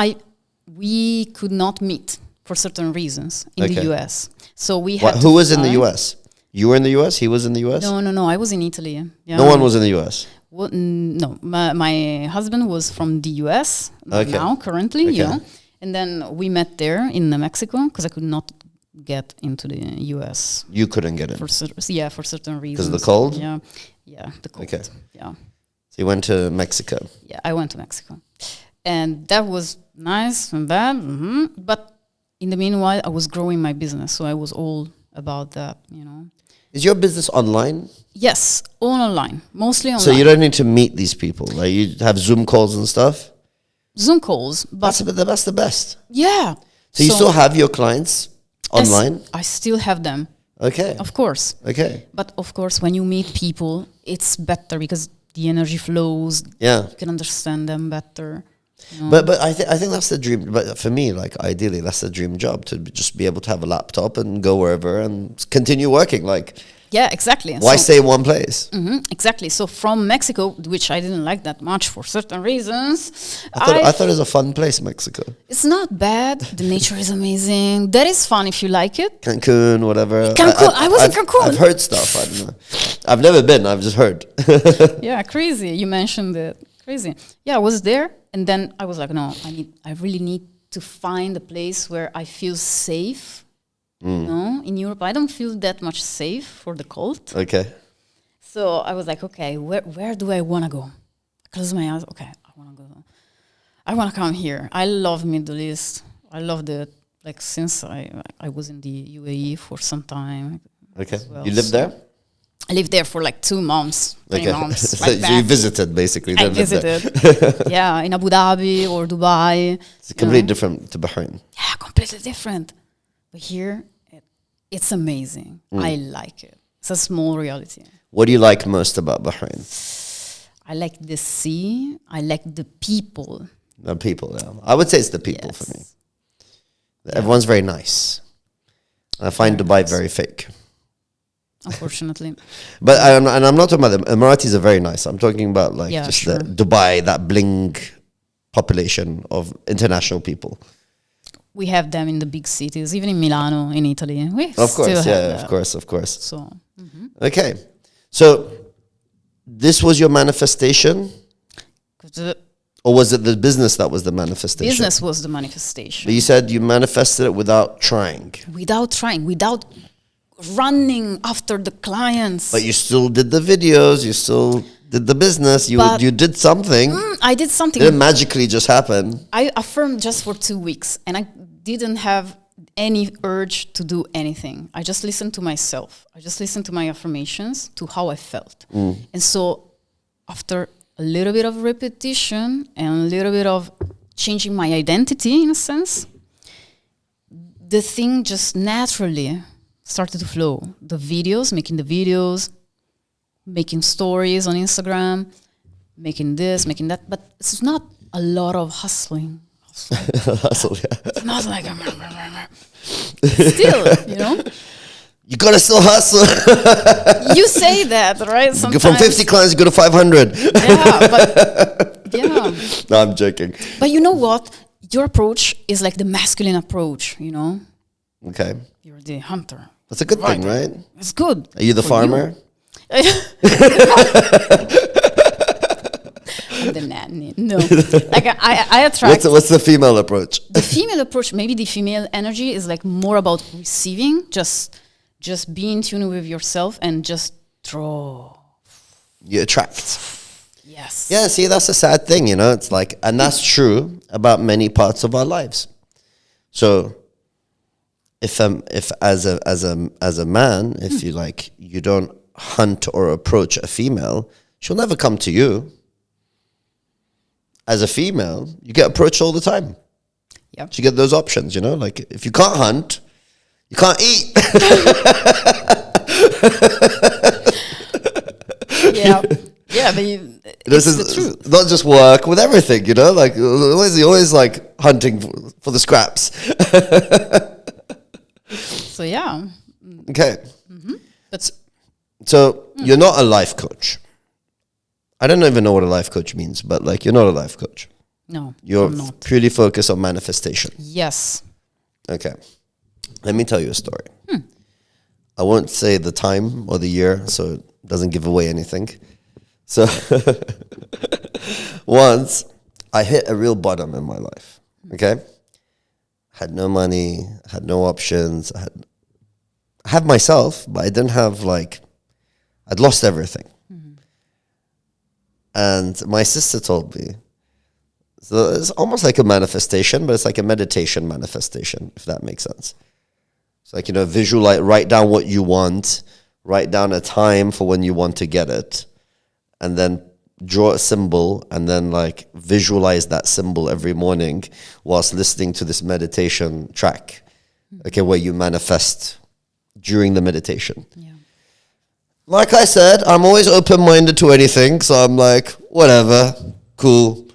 S2: we could not meet for certain reasons in the
S1: Okay.
S2: US. So we had.
S1: Who
S2: to
S1: was in the
S2: fly.
S1: US? You were in the US? He was in the US?
S2: No. I was in Italy. Yeah.
S1: No one was in the US.
S2: Well, no, my husband was from the US
S1: Okay.
S2: now, currently,
S1: Okay.
S2: you know. And then we met there in Mexico because I could not get into the US
S1: You couldn't get in.
S2: for for certain reasons.
S1: of the cold?
S2: Yeah, the cold.
S1: Okay.
S2: Yeah,
S1: So you went to Mexico.
S2: yeah. I went to Mexico, and that was nice and bad. But in the meanwhile, I was growing my business, so I was all about that, you know.
S1: Is your business online?
S2: Yes, all online, mostly online.
S1: So you don't need to meet these people. Like you have Zoom calls and stuff.
S2: Zoom calls, but
S1: That's the best.
S2: yeah.
S1: So you still have your clients
S2: Yes,
S1: online?
S2: I still have them,
S1: Okay.
S2: of course.
S1: Okay.
S2: But of course, when you meet people, it's better because the energy flows.
S1: Yeah.
S2: You can understand them better. You know?
S1: But I think that's the dream. But for me, like ideally, that's the dream job just be able to have a laptop and go wherever and continue working. Like
S2: yeah, exactly.
S1: why stay in one place?
S2: Exactly. So from Mexico, which I didn't like that much for certain reasons,
S1: I thought it was a fun place, Mexico.
S2: it's not bad. The nature is amazing. That is fun if you like it.
S1: Cancun, whatever.
S2: Cancun. I was in Cancun.
S1: I've heard stuff. I don't know. I've never been. I've just heard.
S2: Yeah, crazy. You mentioned it. Crazy. Yeah, I was there, and then I was like, no, I really need to find a place where I feel safe. You know, in Europe, I don't feel that much safe for the cold.
S1: Okay.
S2: So I was like, okay, where do I want to go? Close my eyes. Okay, I want to come here. I love Middle East. I loved it. Like since I was in the UAE for some time.
S1: Okay.
S2: as well.
S1: You lived there?
S2: I lived there for like 2 months, 3
S1: Okay.
S2: months.
S1: So,
S2: like
S1: so you
S2: that.
S1: visited basically.
S2: I
S1: then lived there.
S2: visited. Yeah, in Abu Dhabi or Dubai.
S1: It's completely different to Bahrain.
S2: Yeah, completely different. But here, it's amazing. I like it. It's a small reality.
S1: What do you like most about Bahrain?
S2: I like the sea. I like the people.
S1: The people. Yeah. I would say it's the people for me.
S2: Yes.
S1: Everyone's very nice. I find
S2: Very
S1: Dubai
S2: nice.
S1: very fake.
S2: Unfortunately.
S1: But I'm not talking about them. Emiratis are very nice. I'm talking about like
S2: Yeah,
S1: just
S2: sure.
S1: the Dubai, that bling population of international people.
S2: We have them in the big cities, even in Milano, in Italy. We
S1: Of course,
S2: still have
S1: yeah,
S2: that.
S1: of course.
S2: So,
S1: Okay, so this was your manifestation,
S2: 'cause the
S1: or was it the business that was the manifestation?
S2: business was the manifestation.
S1: But you said you manifested it without trying.
S2: Without trying, without running after the clients.
S1: But you still did the videos. You still did the business. You did something.
S2: I did something.
S1: It didn't magically just happen.
S2: I affirmed just for 2 weeks, and I didn't have any urge to do anything. I just listened to myself. I just listened to my affirmations, to how I felt. And so after a little bit of repetition and a little bit of changing my identity in a sense, the thing just naturally started to flow. The videos, making stories on Instagram, making this, making that. But it's not a lot of hustling.
S1: Hustle, yeah.
S2: It's not like still, you know.
S1: You gotta still hustle.
S2: You say that, right? Sometimes.
S1: From 50 clients, you go to 500.
S2: Yeah, but yeah.
S1: No, I'm joking.
S2: But you know what? Your approach is like the masculine approach, you know?
S1: Okay.
S2: You're the hunter.
S1: That's a good thing, right?
S2: It's good.
S1: Are you the farmer?
S2: I'm the nanny. No. Like I attract...
S1: What's the female approach?
S2: The female approach, maybe the female energy is like more about receiving, just be in tune with yourself and just draw.
S1: You attract.
S2: Yes.
S1: Yeah, see, that's a sad thing, you know? It's like, and that's true about many parts of our lives. So if as a man, if you don't hunt or approach a female, she'll never come to you. As a female, you get approached all the time.
S2: Yeah.
S1: So you get those options, you know? Like, if you can't hunt, you can't eat.
S2: Yeah. Yeah, but
S1: This is the truth. Not just work, with everything, you know? Like, always like hunting for the scraps.
S2: So, yeah.
S1: Okay.
S2: That's
S1: So you're not a life coach. I don't even know what a life coach means, but like, you're not a life coach.
S2: no.
S1: You're
S2: I'm not.
S1: purely focused on manifestation.
S2: Yes.
S1: Okay. Let me tell you a story. I won't say the time or the year, so it doesn't give away anything. So once I hit a real bottom in my life. Okay. Had no money, had no options. I had myself, but I didn't have I'd lost everything. And my sister told me, so it's almost like a manifestation, but it's like a meditation manifestation, if that makes sense. It's like, visualize, write down what you want, write down a time for when you want to get it, and then draw a symbol, and then visualize that symbol every morning whilst listening to this meditation track, okay, where you manifest during the meditation.
S2: Yeah.
S1: Like I said, I'm always open-minded to anything, so I'm like, whatever, cool,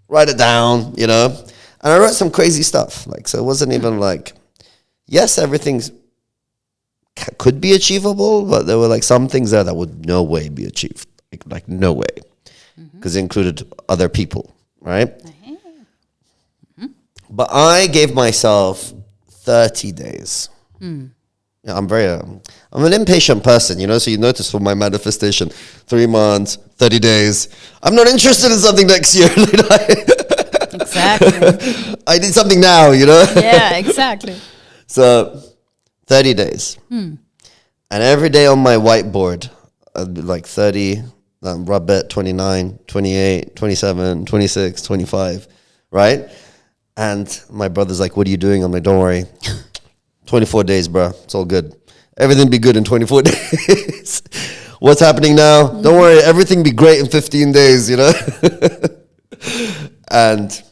S1: write it down, And I wrote some crazy stuff, so it wasn't even yes, everything's could be achievable, but there were some things there that would no way be achieved, no way, because it included other people, right? But I gave myself 30 days. Yeah, I'm an impatient person, so you notice from my manifestation, 3 months, 30 days. I'm not interested in something next year.
S2: Exactly.
S1: I need something now,
S2: Yeah, exactly.
S1: So 30 days. And every day on my whiteboard, I'd be 30, Roberta, 29, 28, 27, 26, 25, right? And my brother's like, what are you doing? I'm like, don't worry. 24 days, bro. It's all good. Everything be good in 24 days. What's happening now? Don't worry. Everything be great in 15 days, And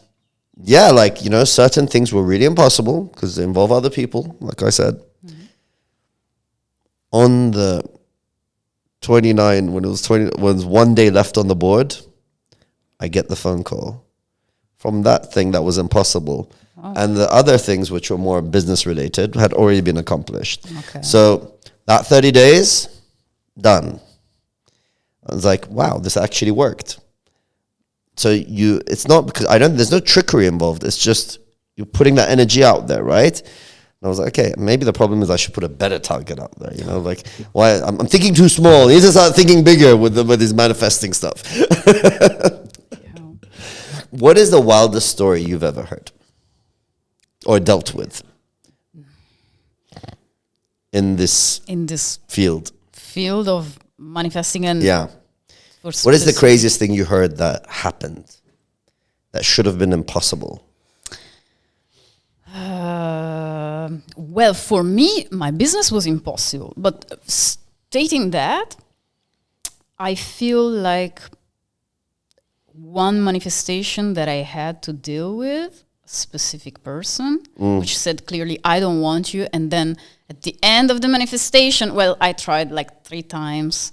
S1: yeah, certain things were really impossible because they involve other people, like I said. On the 29, when it was 1 day left on the board, I get the phone call from that thing that was impossible. Oh. And the other things, which were more business related, had already been accomplished.
S2: Okay.
S1: So that 30 days, done. I was like, wow, this actually worked. So it's not because there's no trickery involved. It's just you're putting that energy out there, right? And I was like, okay, maybe the problem is I should put a better target out there. Why I'm thinking too small. You need to start thinking bigger with this manifesting stuff. What is the wildest story you've ever heard or dealt with in this field
S2: of manifesting and
S1: yeah. What is the craziest thing you heard that happened that should have been impossible?
S2: Well, for me, my business was impossible. But stating that, I feel like one manifestation that I had to deal with, a specific person, which said clearly, I don't want you. And then at the end of the manifestation, well, I tried like 3 times,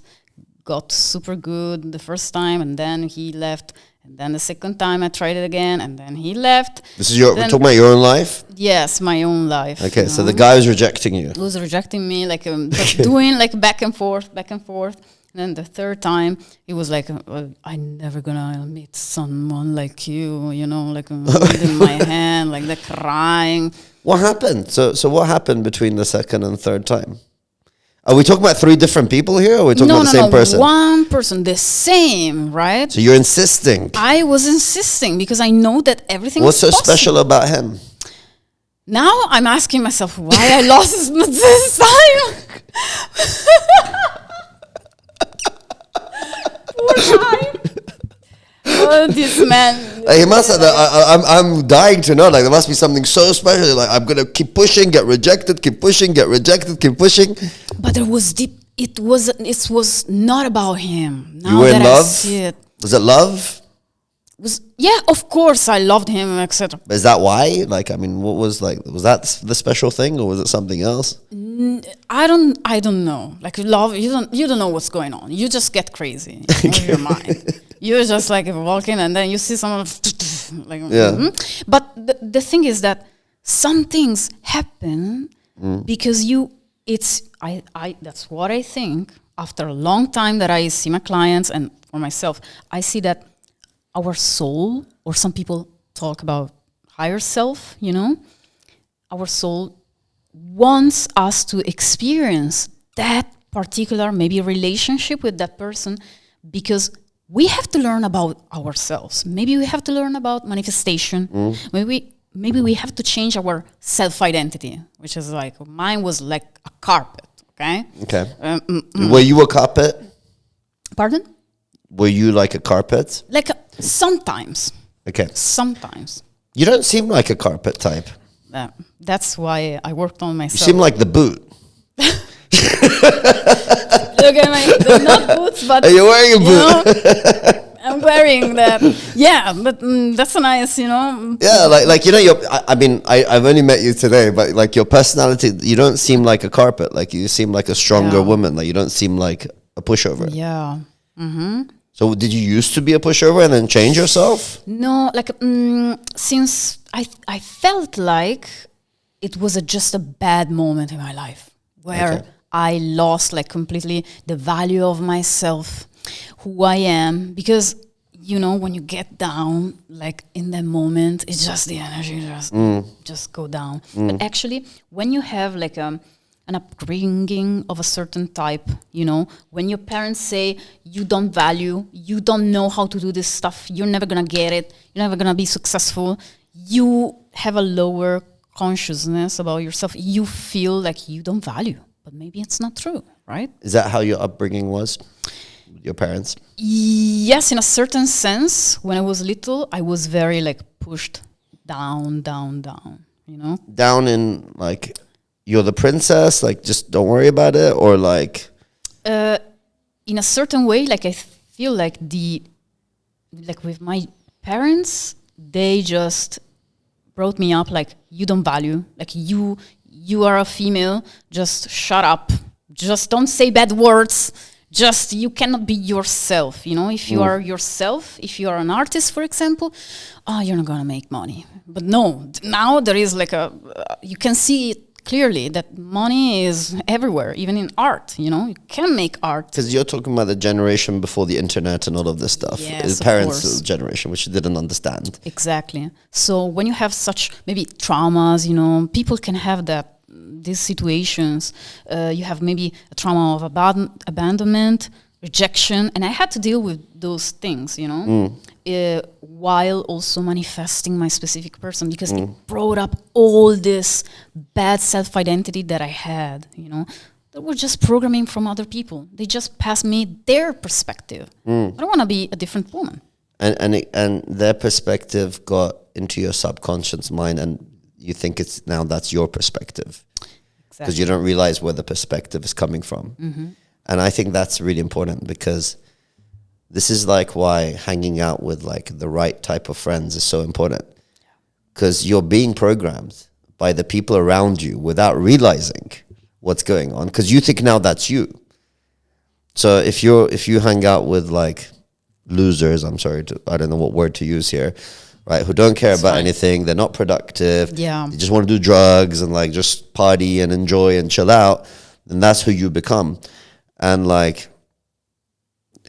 S2: got super good the first time, and then he left. And then the second time I tried it again, and then he left.
S1: This is we're talking about your own life?
S2: Yes, my own life.
S1: Okay, so the guy was rejecting you.
S2: He was rejecting me, like doing like back and forth. And then the third time, he was like, I'm never gonna meet someone like you, like holding my hand, like the crying.
S1: What happened? So what happened between the second and third time? Are we talking about 3 different people here, or are we talking about the same person?
S2: One person, the same, right?
S1: So you're insisting.
S2: I was insisting because I know that everything
S1: What's
S2: is
S1: so special about him?
S2: Now I'm asking myself why I lost this time. Poor guy. Oh, this man.
S1: He must have. I'm dying to know. Like there must be something so special. Like I'm gonna keep pushing, get rejected, keep pushing, get rejected, keep pushing.
S2: But there was deep. It was not about him. Now
S1: you were in
S2: that
S1: love.
S2: I see it.
S1: Was it love?
S2: Yeah, of course I loved him, etc.
S1: Is that why? Like, I mean, what was that the special thing, or was it something else?
S2: I don't know. Like love, you don't know what's going on. You just get crazy in your mind. You're just like walking, and then you see someone like.
S1: Yeah.
S2: But the thing is that some things happen because that's what I think. After a long time that I see my clients and for myself, I see that our soul, or some people talk about higher self, our soul wants us to experience that particular maybe relationship with that person because we have to learn about ourselves. Maybe we have to learn about manifestation. Maybe we have to change our self-identity, which is like, mine was like a carpet, okay?
S1: Okay. Were you a carpet?
S2: Pardon?
S1: Were you like a carpet?
S2: Like sometimes.
S1: Okay.
S2: Sometimes.
S1: You don't seem like a carpet type.
S2: That's why I worked on myself.
S1: You seem like the boot.
S2: Look at they're not boots, but...
S1: Are you wearing a boot?
S2: I'm wearing that. Yeah, but that's nice,
S1: Yeah, like I've only met you today, but like your personality, you don't seem like a carpet. Like you seem like a stronger woman. Like you don't seem like a pushover.
S2: Yeah. Mm-hmm.
S1: So did you used to be a pushover and then change yourself?
S2: No, like since I felt like it was just a bad moment in my life where I lost like completely the value of myself, who I am, because when you get down, like in that moment, it's just the energy just go down. But actually, when you have like an upbringing of a certain type, when your parents say you don't value, you don't know how to do this stuff, you're never gonna get it, you're never gonna be successful, you have a lower consciousness about yourself, you feel like you don't value, but maybe it's not true, right?
S1: Is that how your upbringing was? Your parents?
S2: Yes, in a certain sense. When I was little, I was very like pushed down, Down in like, you're the princess, like just don't worry about it, or like? In a certain way, like I feel like with my parents, they just brought me up like, you don't value, like you are a female, just shut up, just don't say bad words. Just, you cannot be yourself, if you are yourself, if you are an artist, for example, you're not gonna make money. But no, now there is like you can see it clearly that money is everywhere, even in art, you can make art. Because
S1: you're talking about the generation before the internet and all of this stuff.
S2: Yes,
S1: the parents' generation, which didn't understand.
S2: Exactly. So when you have such maybe traumas, people can have these situations. You have maybe a trauma of abandonment, rejection, and I had to deal with those things, you know, while also manifesting my specific person, because it brought up all this bad self-identity that I had, you know, that were just programming from other people. They just passed me their perspective. I don't want to be a different woman.
S1: And their perspective got into your subconscious mind, and you think it's now that's your perspective. Because you don't realize where the perspective is coming from. And I think that's really important, because this is like why hanging out with like the right type of friends is so important. Because you're being programmed by the people around you without realizing what's going on, because you think now that's you. So if you hang out with like losers, I don't know what word to use here, right, who don't care about anything, they're not productive, they just want to do drugs and like just party and enjoy and chill out, then that's who you become. And like,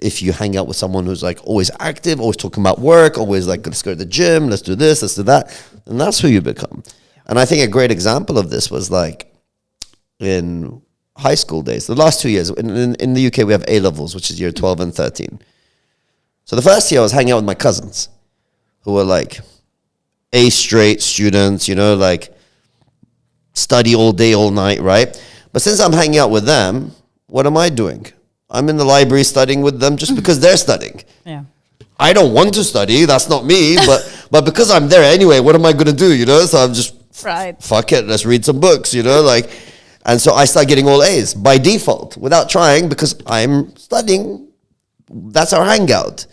S1: if you hang out with someone who's like always active, always talking about work, always like, let's go to the gym, let's do this, let's do that, then that's who you become. And I think a great example of this was like in high school days, the last 2 years. In the UK, we have A-levels, which is year 12 and 13. So the first year I was hanging out with my cousins, who were like A straight students, you know, like study all day, all night, right? But since I'm hanging out with them, what am I doing? I'm in the library studying with them just because they're studying.
S2: Yeah.
S1: I don't want to study, that's not me, but because I'm there anyway, what am I going to do, you know? So I'm just, fuck it, let's read some books, you know, like, and so I start getting all A's by default, without trying, because I'm studying. That's our hangout.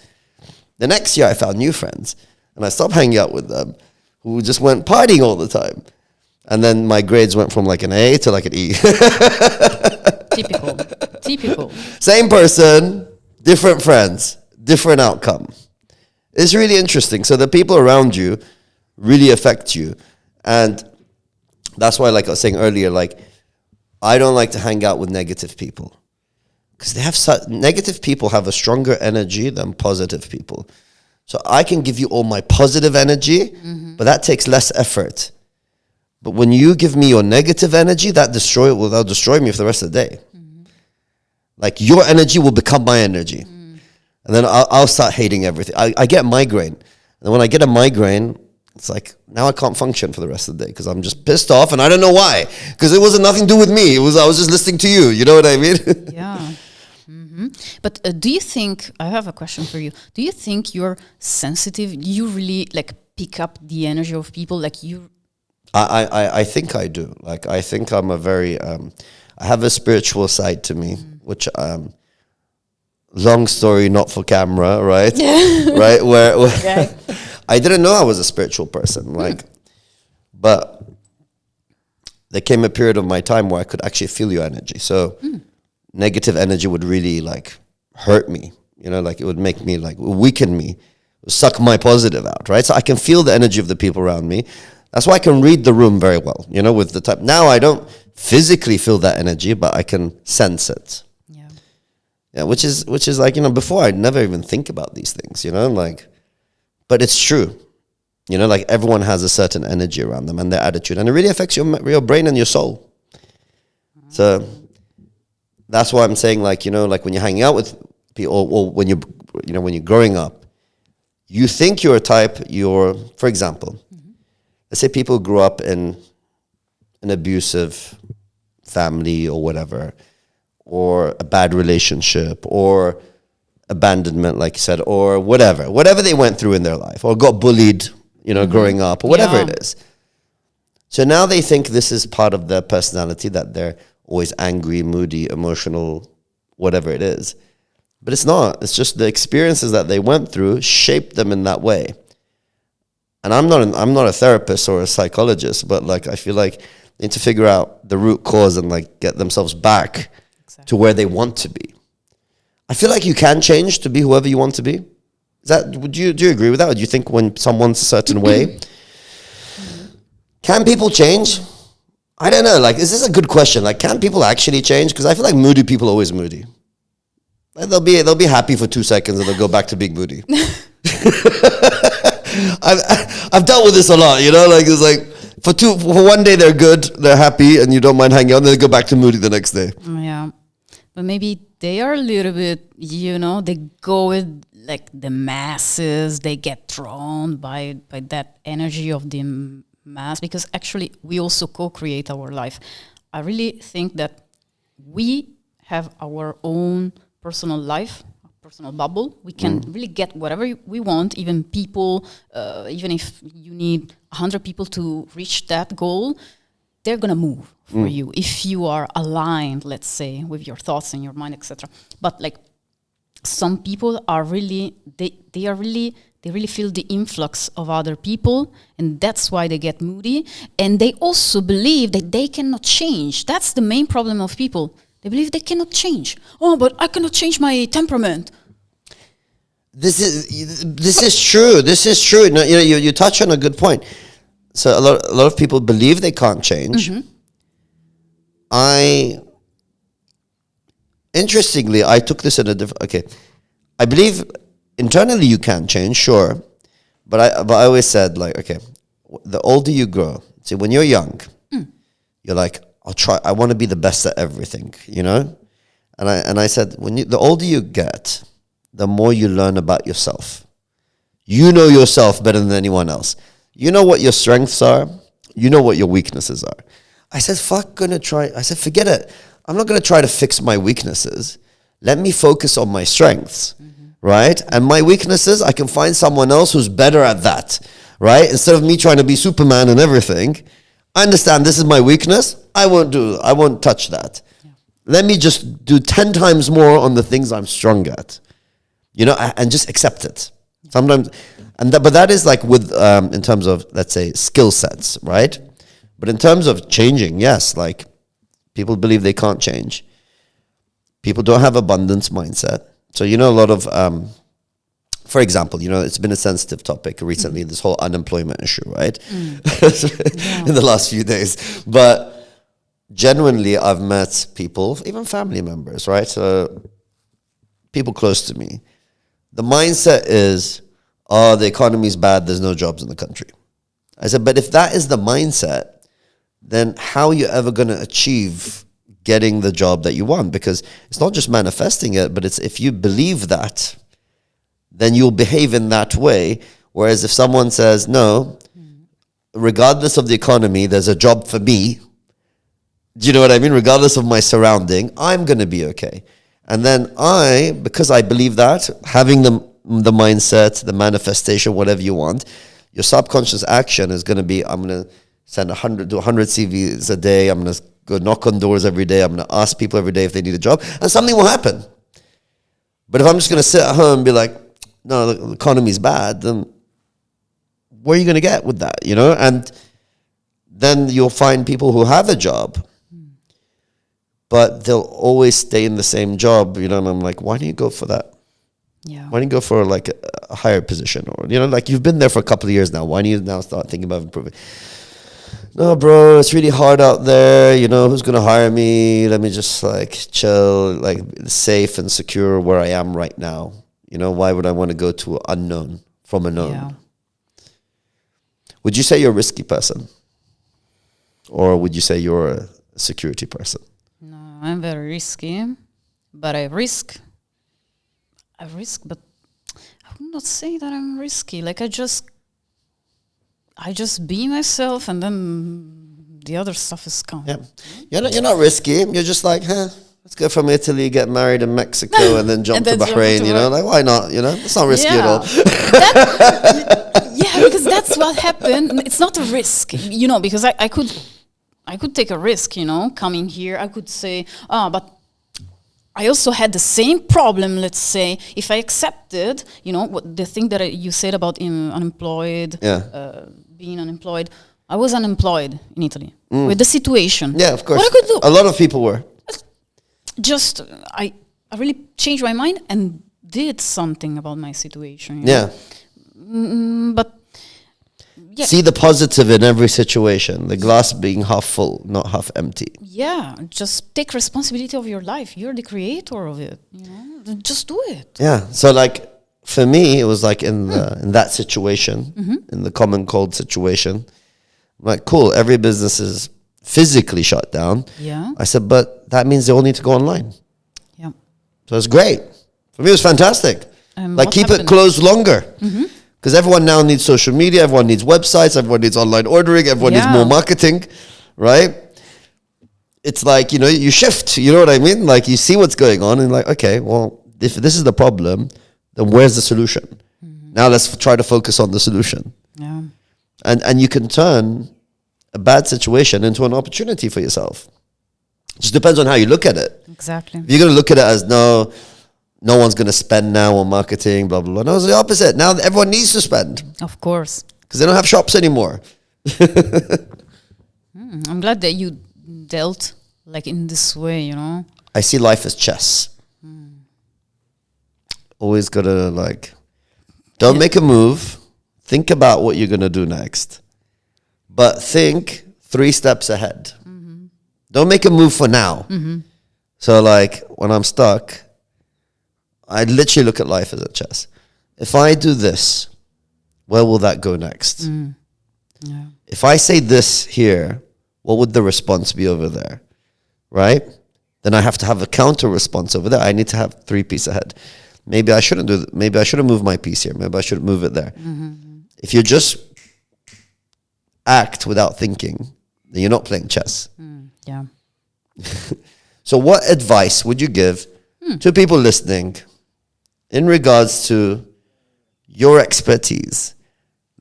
S1: The next year I found new friends, and I stopped hanging out with them, who just went partying all the time. And then my grades went from like an A to like an E.
S2: Typical.
S1: Same person, different friends, different outcome. It's really interesting. So the people around you really affect you. And that's why, like I was saying earlier, like, I don't like to hang out with negative people. Because they have negative people have a stronger energy than positive people. So I can give you all my positive energy, but that takes less effort. But when you give me your negative energy, that'll destroy me for the rest of the day. Like, your energy will become my energy. And then I'll start hating everything. I get a migraine. And when I get a migraine, it's like, now I can't function for the rest of the day, because I'm just pissed off, and I don't know why. Because it wasn't nothing to do with me. I was just listening to you. You know what I mean?
S2: Yeah. But do you think, I have a question for you. Do you think you're sensitive? You really like pick up the energy of people? Like you?
S1: I think I do. Like, I think I'm a very, I have a spiritual side to me, which, long story, not for camera, right? Right? Where
S2: Okay.
S1: I didn't know I was a spiritual person, like, but there came a period of my time where I could actually feel your energy. So negative energy would really like hurt me, you know, like it would make me like weaken me, suck my positive out, right? So I can feel the energy of the people around me. That's why I can read the room very well, you know, with the type. Now I don't physically feel that energy, but I can sense it. Yeah, which is like, you know, before I'd never even think about these things, you know, like, but it's true. You know, like everyone has a certain energy around them and their attitude, and it really affects your brain and your soul. So that's why I'm saying, like, you know, like when you're hanging out with people, or when when you're growing up, you think you're a type, for example, let's say people grew up in an abusive family or whatever, or a bad relationship, or abandonment, like you said, or whatever they went through in their life, or got bullied, you know, growing up, or whatever it is. So now they think this is part of their personality, that they're always angry, moody, emotional, whatever it is. But it's not. It's just the experiences that they went through shaped them in that way. And I'm not a therapist or a psychologist, but like I feel like they need to figure out the root cause and like get themselves back to where they want to be. I feel like you can change to be whoever you want to be. Do you agree with that? Or do you think when someone's a certain way, can people change? I don't know. Like, is this a good question? Like, can people actually change? Because I feel like moody people are always moody. Like, they'll be happy for 2 seconds and they'll go back to being moody. I've dealt with this a lot, you know. Like, it's like for one day they're good, they're happy, and you don't mind hanging out, and then they go back to moody the next day.
S2: Yeah, but maybe they are a little bit, they go with like the masses. They get drawn by that energy of the mass, because actually we also co-create our life. I really think that we have our own personal life, personal bubble. We can really get whatever we want, even people, even if you need 100 people to reach that goal, they're going to move for you if you are aligned, let's say, with your thoughts and your mind, etc. But like some people are really, they really feel the influx of other people, and that's why they get moody. And they also believe that they cannot change. That's the main problem of people. They believe they cannot change. Oh, but I cannot change my temperament.
S1: This is true. This is true. No, you touch on a good point. So a lot of people believe they can't change. Interestingly, I took this in a different. Okay, I believe internally you can change, sure, but I always said, like, okay, the older you grow, see, when you're young, you're like, I'll try. I want to be the best at everything, And I said, the older you get, the more you learn about yourself. You know yourself better than anyone else. You know what your strengths are. You know what your weaknesses are. I said, forget it. I'm not going to try to fix my weaknesses. Let me focus on my strengths, right? And my weaknesses, I can find someone else who's better at that, right? Instead of me trying to be Superman and everything, I understand this is my weakness. I won't touch that. Yeah. Let me just do 10 times more on the things I'm strong at, and just accept it. Sometimes, but that is like with, in terms of, let's say, skill sets, right? But in terms of changing, yes, like people believe they can't change. People don't have abundance mindset. So, a lot of, for example, it's been a sensitive topic recently, this whole unemployment issue, right? In the last few days. But genuinely, I've met people, even family members, right? So people close to me. The mindset is, the economy's bad, there's no jobs in the country. I said, but if that is the mindset, then how are you ever going to achieve getting the job that you want? Because it's not just manifesting it, but it's if you believe that, then you'll behave in that way. Whereas if someone says, no, regardless of the economy, there's a job for me. Do you know what I mean? Regardless of my surrounding, I'm going to be okay. And then because I believe that, having the mindset, the manifestation, whatever you want, your subconscious action is going to be, I'm going to send 100 CVs a day. I'm going to go knock on doors every day. I'm going to ask people every day if they need a job, and something will happen. But if I'm just going to sit at home and be like, no, the economy's bad, then where are you going to get with that, And then you'll find people who have a job, but they'll always stay in the same job, and I'm like, why don't you go for that? Yeah. Why don't you go for like a higher position? Or, like you've been there for a couple of years now. Why don't you now start thinking about improving? No, bro, it's really hard out there. Who's going to hire me? Let me just like chill, like safe and secure where I am right now. Why would I want to go to unknown from a known? Yeah. Would you say you're a risky person? Or would you say you're a security person?
S2: No, I'm very risky, but I risk, but I would not say that I'm risky. Like I just be myself, and then the other stuff is coming.
S1: Yeah, you're not risky. You're just like, let's go from Italy, get married in Mexico, and then jump to Bahrain. Like why not? It's not risky at all.
S2: Because that's what happened. It's not a risk, because I could take a risk, coming here. I could say, but I also had the same problem, let's say, if I accepted, the thing that you said about unemployed, being unemployed. I was unemployed in Italy with the situation.
S1: Yeah, of course.
S2: What I could do?
S1: A lot of people were.
S2: Just, I really changed my mind and did something about my situation. But yeah.
S1: See the positive in every situation. The glass being half full, not half empty.
S2: Yeah, just take responsibility of your life. You're the creator of it. Just do it.
S1: Yeah. So like for me, it was like in that situation, in the common cold situation. I'm like, cool. Every business is physically shut down.
S2: Yeah.
S1: I said, but that means they all need to go online.
S2: Yeah.
S1: So it's great. For me, it was fantastic. Like,
S2: what
S1: keep
S2: happened?
S1: it closed longer. Because everyone now needs social media, everyone needs websites, everyone needs online ordering, everyone needs
S2: Yeah.
S1: more marketing, right? It's like, you shift, you know what I mean? Like, you see what's going on and like, okay, well, if this is the problem, then where's the solution? Now let's try to focus on the solution.
S2: Yeah.
S1: And you can turn a bad situation into an opportunity for yourself. Just depends on how you look at it.
S2: Exactly.
S1: If you're going to look at it as no one's going to spend now on marketing, blah, blah, blah. No, it's the opposite. Now everyone needs to spend
S2: Of course.
S1: because they don't have shops anymore.
S2: I'm glad that you dealt like in this way,
S1: I see life as chess. Always got to don't make a move. Think about what you're going to do next. But think 3 steps ahead. Don't make a move for now. So when I'm stuck, I literally look at life as a chess. If I do this, where will that go next?
S2: Yeah.
S1: If I say this here, what would the response be over there? Right? Then I have to have a counter response over there. I need to have 3 pieces ahead. Maybe I shouldn't do that. Maybe I shouldn't move my piece here. Maybe I should move it there. If you just act without thinking, then you're not playing chess.
S2: Yeah.
S1: So what advice would you give to people listening in regards to your expertise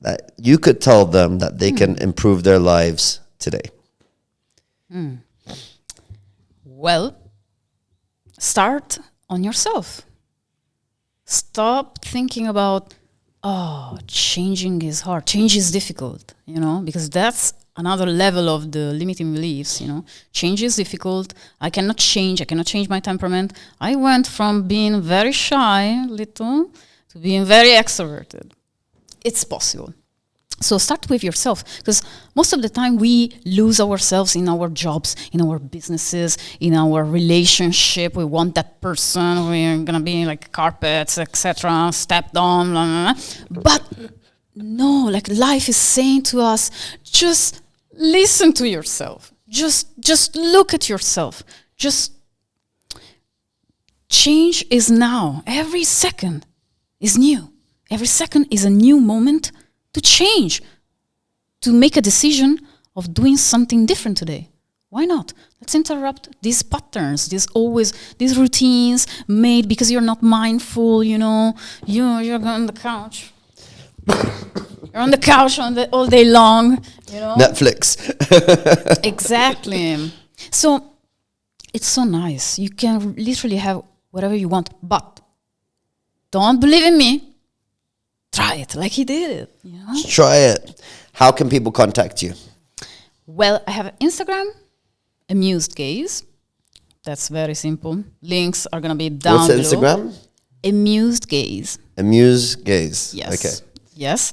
S1: that you could tell them that they can improve their lives today?
S2: Well, start on yourself. Stop thinking about, changing is hard. Change is difficult, because that's another level of the limiting beliefs, Change is difficult. I cannot change my temperament. I went from being very shy, little, to being very extroverted. It's possible. So start with yourself, because most of the time we lose ourselves in our jobs, in our businesses, in our relationship. We want that person. We're gonna be like carpets, etc., stepped on, blah, blah, blah. But no, life is saying to us, just listen to yourself. Just look at yourself. Just change is now. Every second is new. Every second is a new moment to change, to make a decision of doing something different today. Why not? Let's interrupt these patterns, these routines made because you're not mindful, you're on the couch. You're on the couch all day long,
S1: Netflix.
S2: Exactly. So it's so nice. You can literally have whatever you want, but don't believe in me. Try it like he did it.
S1: Try it. How can people contact you?
S2: Well, I have Instagram, Amused Gaze. That's very simple. Links are going to be down
S1: What's the
S2: below.
S1: Instagram?
S2: Amused Gaze.
S1: Amused Gaze.
S2: Yes.
S1: Okay.
S2: Yes.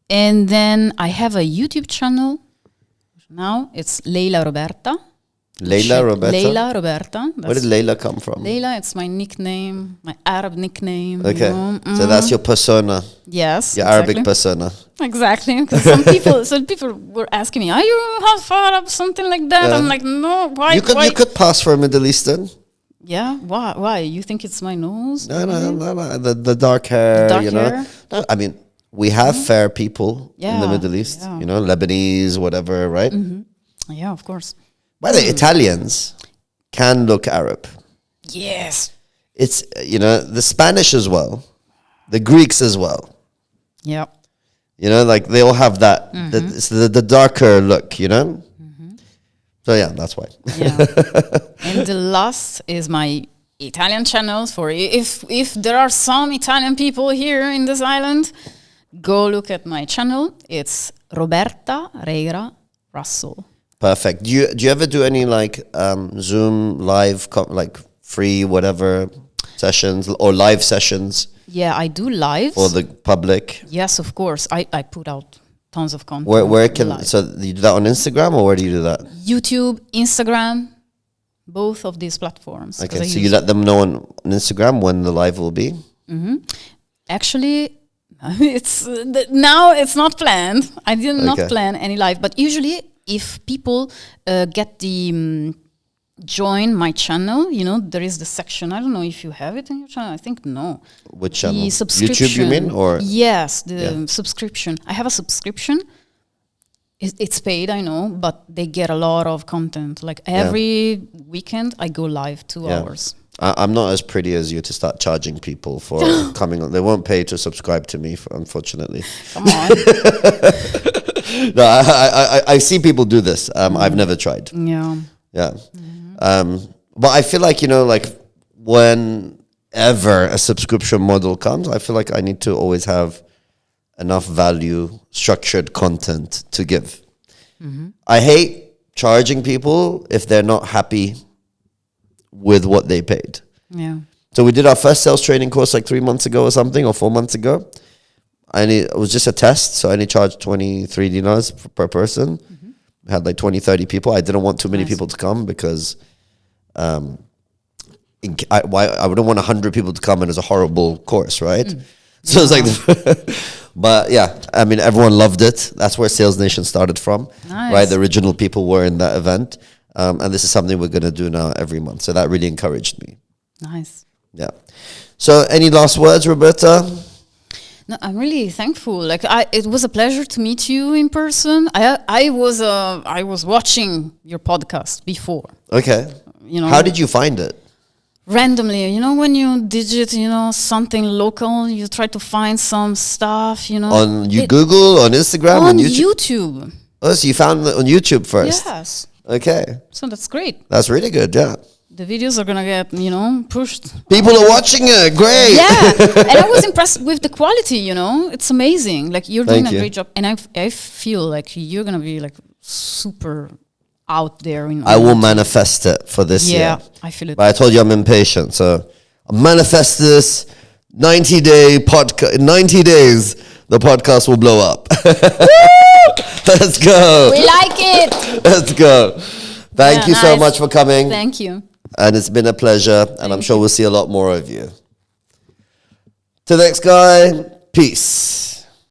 S2: And then I have a YouTube channel. Now it's Leila Roberta.
S1: Leila Roberta?
S2: Leila Roberta.
S1: Where did Leila come from?
S2: Leila, it's my nickname, my Arab nickname.
S1: Okay. So that's your persona.
S2: Yes.
S1: Your
S2: exactly.
S1: Arabic persona.
S2: Exactly. Because some people were asking me, are you half Arab, something like that?
S1: Yeah.
S2: I'm like, no, why?
S1: You could pass for a Middle Eastern.
S2: Yeah, why? You think it's my nose?
S1: No. The dark hair,
S2: Dark hair?
S1: No, I mean, we have fair people in the
S2: Yeah,
S1: Middle East,
S2: yeah.
S1: Lebanese, whatever, right?
S2: Yeah, of course.
S1: By the way, Italians can look Arab.
S2: Yes.
S1: It's, the Spanish as well, the Greeks as well.
S2: Yeah.
S1: They all have that, the darker look, So yeah, that's why.
S2: Yeah. And the last is my Italian channel. For if there are some Italian people here in this island, go look at my channel. It's Roberta Reijra Russel.
S1: Perfect. Do you ever do any Zoom live free whatever sessions or live sessions
S2: Yeah, I do lives.
S1: for the public?
S2: Yes, of course. I put out tons of content.
S1: Where can
S2: live.
S1: so you do that on Instagram or where do you do that?
S2: YouTube, Instagram, both of these platforms. 'Cause
S1: Okay,
S2: I
S1: so you
S2: use-
S1: let them know on Instagram when the live will be.
S2: Actually, now it's not planned. I did not
S1: Okay.
S2: plan any live, but usually if people get join my channel, you know, there is the section. I don't know if you have it in your channel. I think no.
S1: Which channel?
S2: The subscription.
S1: YouTube, you mean, or
S2: yes, the subscription. I have a subscription. It's paid, I know, but they get a lot of content. Like every weekend, I go live 2 hours.
S1: I'm not as pretty as you to start charging people for coming on. They won't pay to subscribe to me, unfortunately.
S2: Come on.
S1: No, I see people do this. I've never tried.
S2: Yeah.
S1: Yeah. But I feel like, you know, like whenever a subscription model comes, I feel like I need to always have enough value, structured content to give. I hate charging people if they're not happy with what they paid.
S2: Yeah.
S1: So we did our first sales training course like 3 months ago or something, or 4 months ago. It was just a test, so I only charged 23 dinars per person. We had like 20, 30 people. I didn't want too many people to come because I wouldn't want 100 people to come and it's a horrible course, right? So it's like, but yeah, I mean, everyone loved it. That's where Sales Nation started from, right? The original people were in that event. And this is something we're going to do now every month. So that really encouraged me.
S2: Nice.
S1: Yeah. So any last words, Roberta?
S2: No, I'm really thankful. Like it was a pleasure to meet you in person. I was watching your podcast before.
S1: Okay.
S2: You know,
S1: how did you find it?
S2: Randomly, you know, when you digit, you know, something local, you try to find some stuff, you know.
S1: On Google, on Instagram,
S2: on YouTube.
S1: Oh, so you found it on YouTube first?
S2: Yes.
S1: Okay.
S2: So that's great.
S1: That's really good, yeah.
S2: The videos are gonna get, you know, pushed.
S1: People are watching it. Great.
S2: Yeah, and I was impressed with the quality. You know, it's amazing. Like you're doing a great job, and I feel like you're gonna be like super out there.
S1: I will manifest it for this year.
S2: Yeah, I feel it.
S1: But I told you I'm impatient, so I'll manifest this 90-day podcast. 90 days, the podcast will blow up. Let's go.
S2: We like it.
S1: Let's go. Thank you so much for coming.
S2: Thank you.
S1: And it's been a pleasure. And I'm sure we'll see a lot more of you. To the next guy, peace.